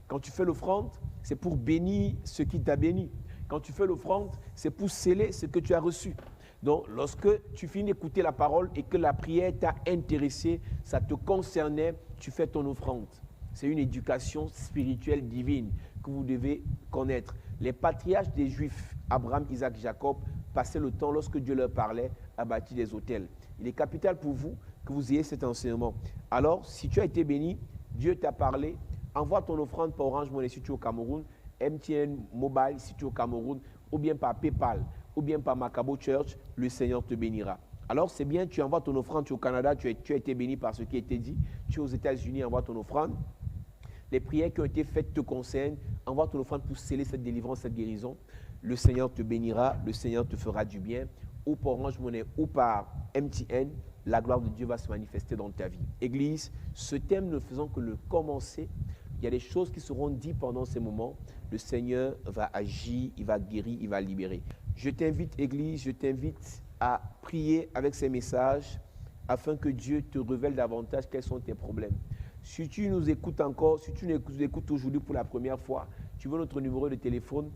Quand tu fais l'offrande, c'est pour bénir ce qui t'a béni. Quand tu fais l'offrande, c'est pour sceller ce que tu as reçu. Donc, lorsque tu finis d'écouter la parole et que la prière t'a intéressé, ça te concernait, tu fais ton offrande. C'est une éducation spirituelle divine que vous devez connaître. Les patriarches des Juifs, Abraham, Isaac, Jacob, passaient le temps, lorsque Dieu leur parlait, à bâtir des autels. Il est capital pour vous que vous ayez cet enseignement. Alors, si tu as été béni, Dieu t'a parlé, envoie ton offrande par Orange Money si tu es au Cameroun, MTN Mobile si tu es au Cameroun, ou bien par PayPal, ou bien par Macabo Church, le Seigneur te bénira. Alors c'est bien, tu envoies ton offrande, tu es au Canada, tu as été béni par ce qui a été dit, tu es aux États-Unis, envoie ton offrande. Les prières qui ont été faites te concernent, envoie ton offrande pour sceller cette délivrance, cette guérison. Le Seigneur te bénira, le Seigneur te fera du bien, ou par Orange Money, ou par MTN, la gloire de Dieu va se manifester dans ta vie. Église, ce thème ne faisant que le commencer, il y a des choses qui seront dites pendant ces moments. Le Seigneur va agir, il va guérir, il va libérer. Je t'invite, Église, je t'invite à prier avec ces messages afin que Dieu te révèle davantage quels sont tes problèmes. Si tu nous écoutes encore, si tu nous écoutes aujourd'hui pour la première fois, tu veux notre numéro de téléphone,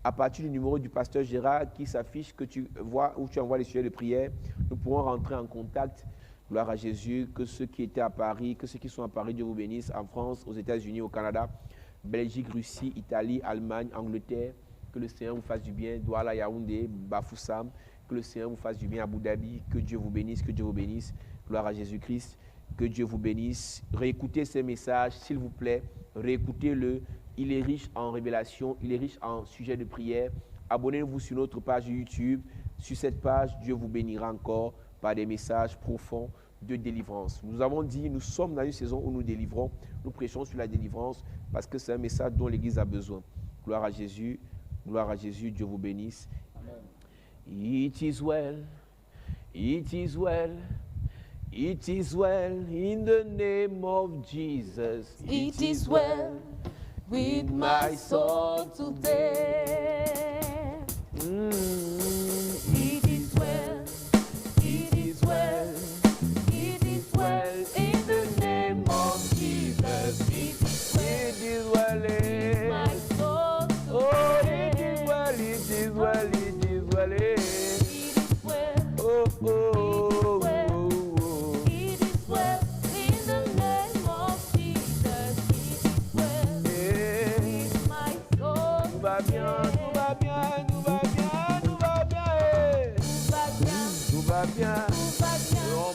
à partir du numéro du pasteur Gérard qui s'affiche, que tu vois, où tu envoies les sujets de prière, nous pourrons rentrer en contact. Gloire à Jésus, que ceux qui étaient à Paris, que ceux qui sont à Paris, Dieu vous bénisse, en France, aux États-Unis, au Canada, Belgique, Russie, Italie, Allemagne, Angleterre, que le Seigneur vous fasse du bien, Douala, Yaoundé, Bafoussam, que le Seigneur vous fasse du bien, Abu Dhabi, que Dieu vous bénisse, que Dieu vous bénisse, gloire à Jésus-Christ, que Dieu vous bénisse. Réécoutez ces messages, s'il vous plaît, réécoutez-le, il est riche en révélations, il est riche en sujets de prière. Abonnez-vous sur notre page YouTube, sur cette page, Dieu vous bénira encore par des messages profonds de délivrance. Nous avons dit, nous sommes dans une saison où nous délivrons, nous prêchons sur la délivrance parce que c'est un message dont l'Église a besoin. Gloire à Jésus, Dieu vous bénisse. Amen. It is well, it is well, it is well in the name of Jesus. It is well with my soul today. It is well, it is well, it is well in the name of Jesus. It is It is well, with my soul oh, today. it is well, it is well, it is well. It is well,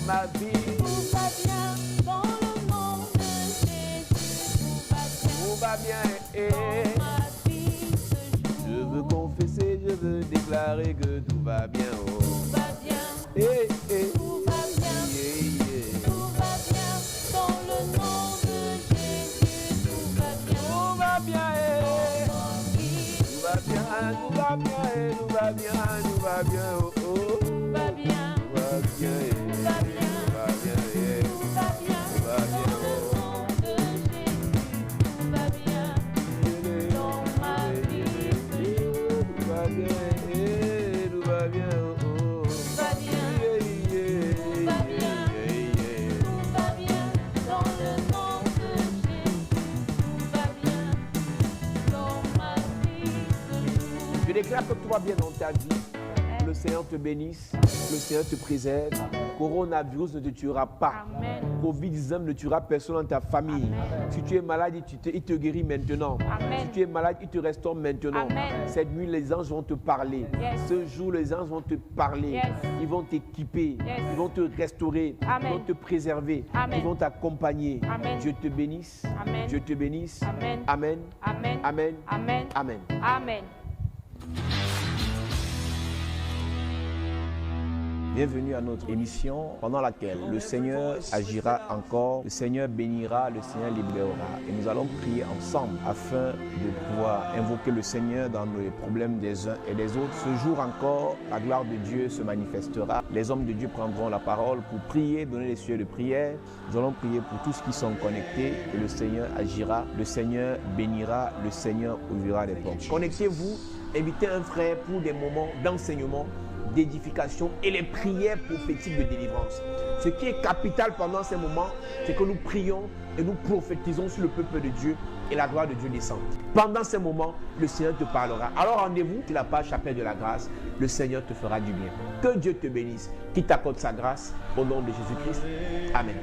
ma vie. Tout va bien dans le nom de Jésus. Tout va bien dans ma vie ce Je jour. veux confesser, je veux déclarer que tout va bien. Oh. Tout va bien, Eh, eh. tout va bien. Yeah, yeah. Tout va bien dans le nom de Jésus. Tout va bien. Tout va bien, eh. Ma vie, Tout va bien, tout va bien, eh. Tout va bien, tout va bien, oh, oh. tout va bien. Tout va bien, eh. Tout va bien. Tout va bien, eh. Tout va bien Tout va bien, dans le nom de Jésus. Tout va bien dans ma vie ce jour. Tout va bien, eh. Tout va bien, oh, oh. Tout va bien. Yeah, yeah, Tout va bien. yeah, yeah. Tout va bien dans le nom de Jésus. Tout va bien dans ma vie ce jour. Je déclare que tout va bien dans ta vie. Le Seigneur te bénisse, le Seigneur te préserve. Coronavirus ne te tuera pas. Amen. Covid-19 ne tuera personne dans ta famille. Amen. Si tu es malade, il te guérit maintenant. Amen. Si tu es malade, il te restaure maintenant. Amen. Cette nuit, les anges vont te parler. Yes. Ce jour, les anges vont te parler. Yes. Ils vont t'équiper. Yes. Ils vont te restaurer. Amen. Ils vont te préserver. Amen. Ils vont t'accompagner. Amen. Dieu te bénisse. Amen. Dieu te bénisse. Amen. Amen. Amen. Amen. Amen. Amen. Amen. Bienvenue à notre émission pendant laquelle le Seigneur agira encore, le Seigneur bénira, le Seigneur libérera. Et nous allons prier ensemble afin de pouvoir invoquer le Seigneur dans les problèmes des uns et des autres. Ce jour encore, la gloire de Dieu se manifestera. Les hommes de Dieu prendront la parole pour prier, donner les sujets de prière. Nous allons prier pour tous qui sont connectés et le Seigneur agira, le Seigneur bénira, le Seigneur ouvrira les portes. Connectez-vous, invitez un frère pour des moments d'enseignement, d'édification et les prières prophétiques de délivrance. Ce qui est capital pendant ces moments, c'est que nous prions et nous prophétisons sur le peuple de Dieu et la gloire de Dieu descend. Pendant ces moments, le Seigneur te parlera. Alors rendez-vous sur la page Chapelle de la Grâce. Le Seigneur te fera du bien. Que Dieu te bénisse, qu'il t'accorde sa grâce au nom de Jésus-Christ. Amen.